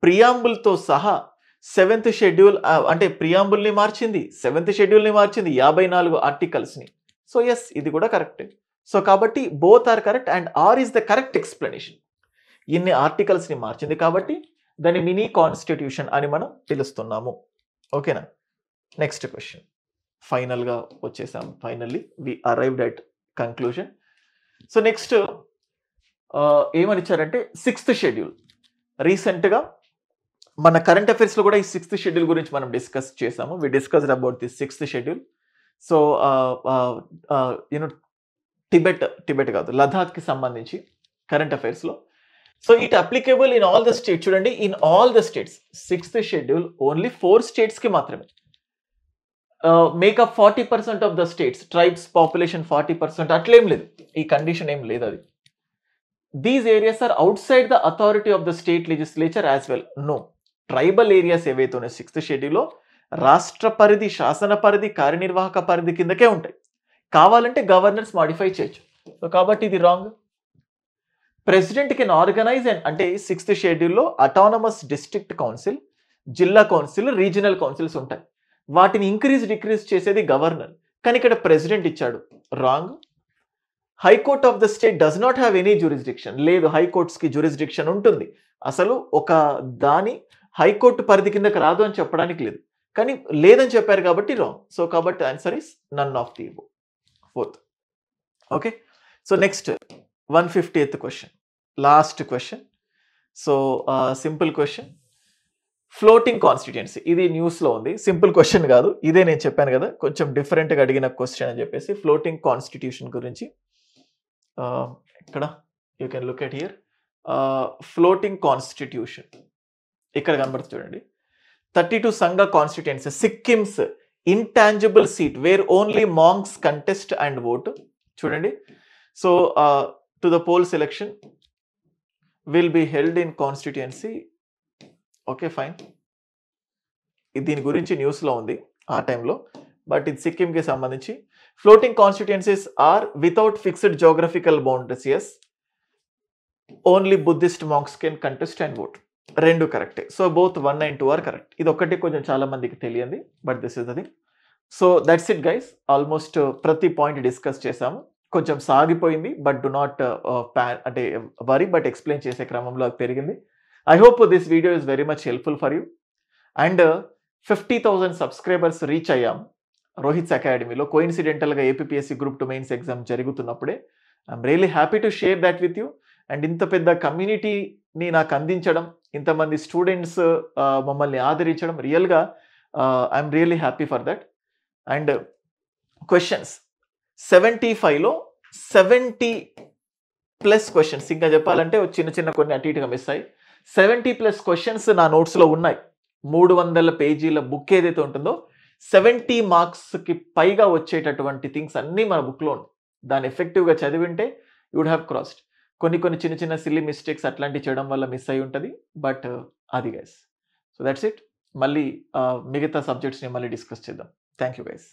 ప్రియాంబుల్తో సహా 7th షెడ్యూల్ అంటే ప్రియాంబుల్ని మార్చింది, 7th షెడ్యూల్ని మార్చింది, 54 ఆర్టికల్స్ని. సో ఎస్, ఇది కూడా కరెక్టే. సో కాబట్టి both are correct and R is the correct explanation. ఇన్ని ఆర్టికల్స్ని మార్చింది కాబట్టి దాన్ని మినీ కాన్స్టిట్యూషన్ అని మనం పిలుస్తున్నాము. ఓకేనా? Next question. ఫైనల్గా వచ్చేసాం. Finally we arrived at conclusion. So next ఏమని ఇచ్చారంటే 6th షెడ్యూల్. రీసెంట్గా మన కరెంట్ అఫైర్స్లో కూడా ఈ 6th షెడ్యూల్ గురించి మనం డిస్కస్ చేసాము. We discussed about the 6th schedule. So Tibet కాదు, లదాఖ్కి సంబంధించి కరెంట్ అఫైర్స్లో. So it applicable in all the states. చూడండి, in all the states. 6th schedule only 4 స్టేట్స్కి మాత్రమే. Makeup 40% of the states, tribes population 40%, అట్లేం లేదు, ఈ కండిషన్ ఏం లేదు. అది these areas are outside the authority of the state legislature as well. No, tribal areas ఏవైతే ఉన్నాయి 6th షెడ్యూల్లో రాష్ట్ర పరిధి, శాసన పరిధి, కార్యనిర్వాహక పరిధి కిందకే ఉంటాయి. కావాలంటే గవర్నర్స్ మాడిఫై చేయొచ్చు. సో కాబట్టి ఇది wrong. President can organise and అంటే 6th షెడ్యూల్లో అటానమస్ డిస్ట్రిక్ట్ కౌన్సిల్, జిల్లా కౌన్సిల్, రీజనల్ కౌన్సిల్స్ ఉంటాయి. వాటిని ఇంక్రీజ్ డిక్రీజ్ చేసేది గవర్నర్. కానీ ఇక్కడ ప్రెసిడెంట్ ఇచ్చాడు, wrong. High court of the state does not have any jurisdiction. లేదు, హైకోర్ట్స్కి జ్యూరిస్డిక్షన్ ఉంటుంది. అసలు ఒక దాని హైకోర్టు పరిధి కిందకి రాదు అని చెప్పడానికి లేదు, కానీ లేదని చెప్పారు కాబట్టి రాంగ్. సో కాబట్టి answer is none of the above. 4th. Okay, so next 150th question, last question. So simple question, floating constituency. ఇది న్యూస్లో ఉంది, సింపుల్ క్వశ్చన్ కాదు, ఇదే నేను చెప్పాను కదా కొంచెం డిఫరెంట్గా అడిగిన క్వశ్చన్ అని చెప్పేసి. ఫ్లోటింగ్ కాన్స్టిట్యూషన్ గురించి ఇక్కడ you can look at here. Floating constitution ఇక్కడ కనబడుతుంది చూడండి. 32 Sangha constituency, Sikkim's intangible seat where only monks contest and vote. చూడండి, so to the poll selection will be held in constituency. Okay fine, దీని గురించి న్యూస్లో ఉంది ఆ టైంలో, బట్ ఇది సిక్కింకి సంబంధించి. Floating constituencies are without fixed geographical boundaries. Yes, only Buddhist monks can contest and vote. రెండు కరెక్టే. So both 1 and 2 are correct. ఇది ఒక్కటి కొంచెం చాలా మందికి తెలియంది, but this is the thing. So that's it guys. Almost ప్రతి పాయింట్ డిస్కస్ చేసాము. కొంచెం సాగిపోయింది, బట్ డు నాట్ అంటే వరీ, బట్ ఎక్స్ప్లెయిన్ చేసే క్రమంలో అది పెరిగింది. I hope this video is very much helpful for you. And 50,000 subscribers reach అయ్యాం రోహిత్స్ అకాడమీలో. కోయిన్సిడెంటల్గా ఏపీఎస్సీ గ్రూప్ 2 మెయిన్స్ ఎగ్జామ్ జరుగుతున్నప్పుడే. I'm really happy to share that with you. And ఇంత పెద్ద కమ్యూనిటీని నాకు అందించడం, ఇంతమంది స్టూడెంట్స్ మమ్మల్ని ఆదరించడం, రియల్గా I'm really happy for that. And questions 75లో 70+ క్వశ్చన్స్, ఇంకా చెప్పాలంటే చిన్న చిన్న కొన్ని అటు ఇటుగా మిస్ అయ్యి 70+ క్వశ్చన్స్ నా నోట్స్లో ఉన్నాయి. 300 పేజీల బుక్ ఏదైతే ఉంటుందో 70 మార్క్స్కి పైగా వచ్చేటటువంటి థింగ్స్ అన్నీ మన బుక్లో ఉన్నాయి. దాన్ని ఎఫెక్టివ్గా చదివింటే యూ వుడ్ హ్యావ్ క్రాస్డ్. కొన్ని చిన్న చిన్న సిల్లీ మిస్టేక్స్ అట్లాంటివి చేయడం వల్ల మిస్ అయి ఉంటుంది, బట్ అది గైస్. So that's it. మళ్ళీ మిగతా సబ్జెక్ట్స్ని మళ్ళీ డిస్కస్ చేద్దాం. Thank you guys.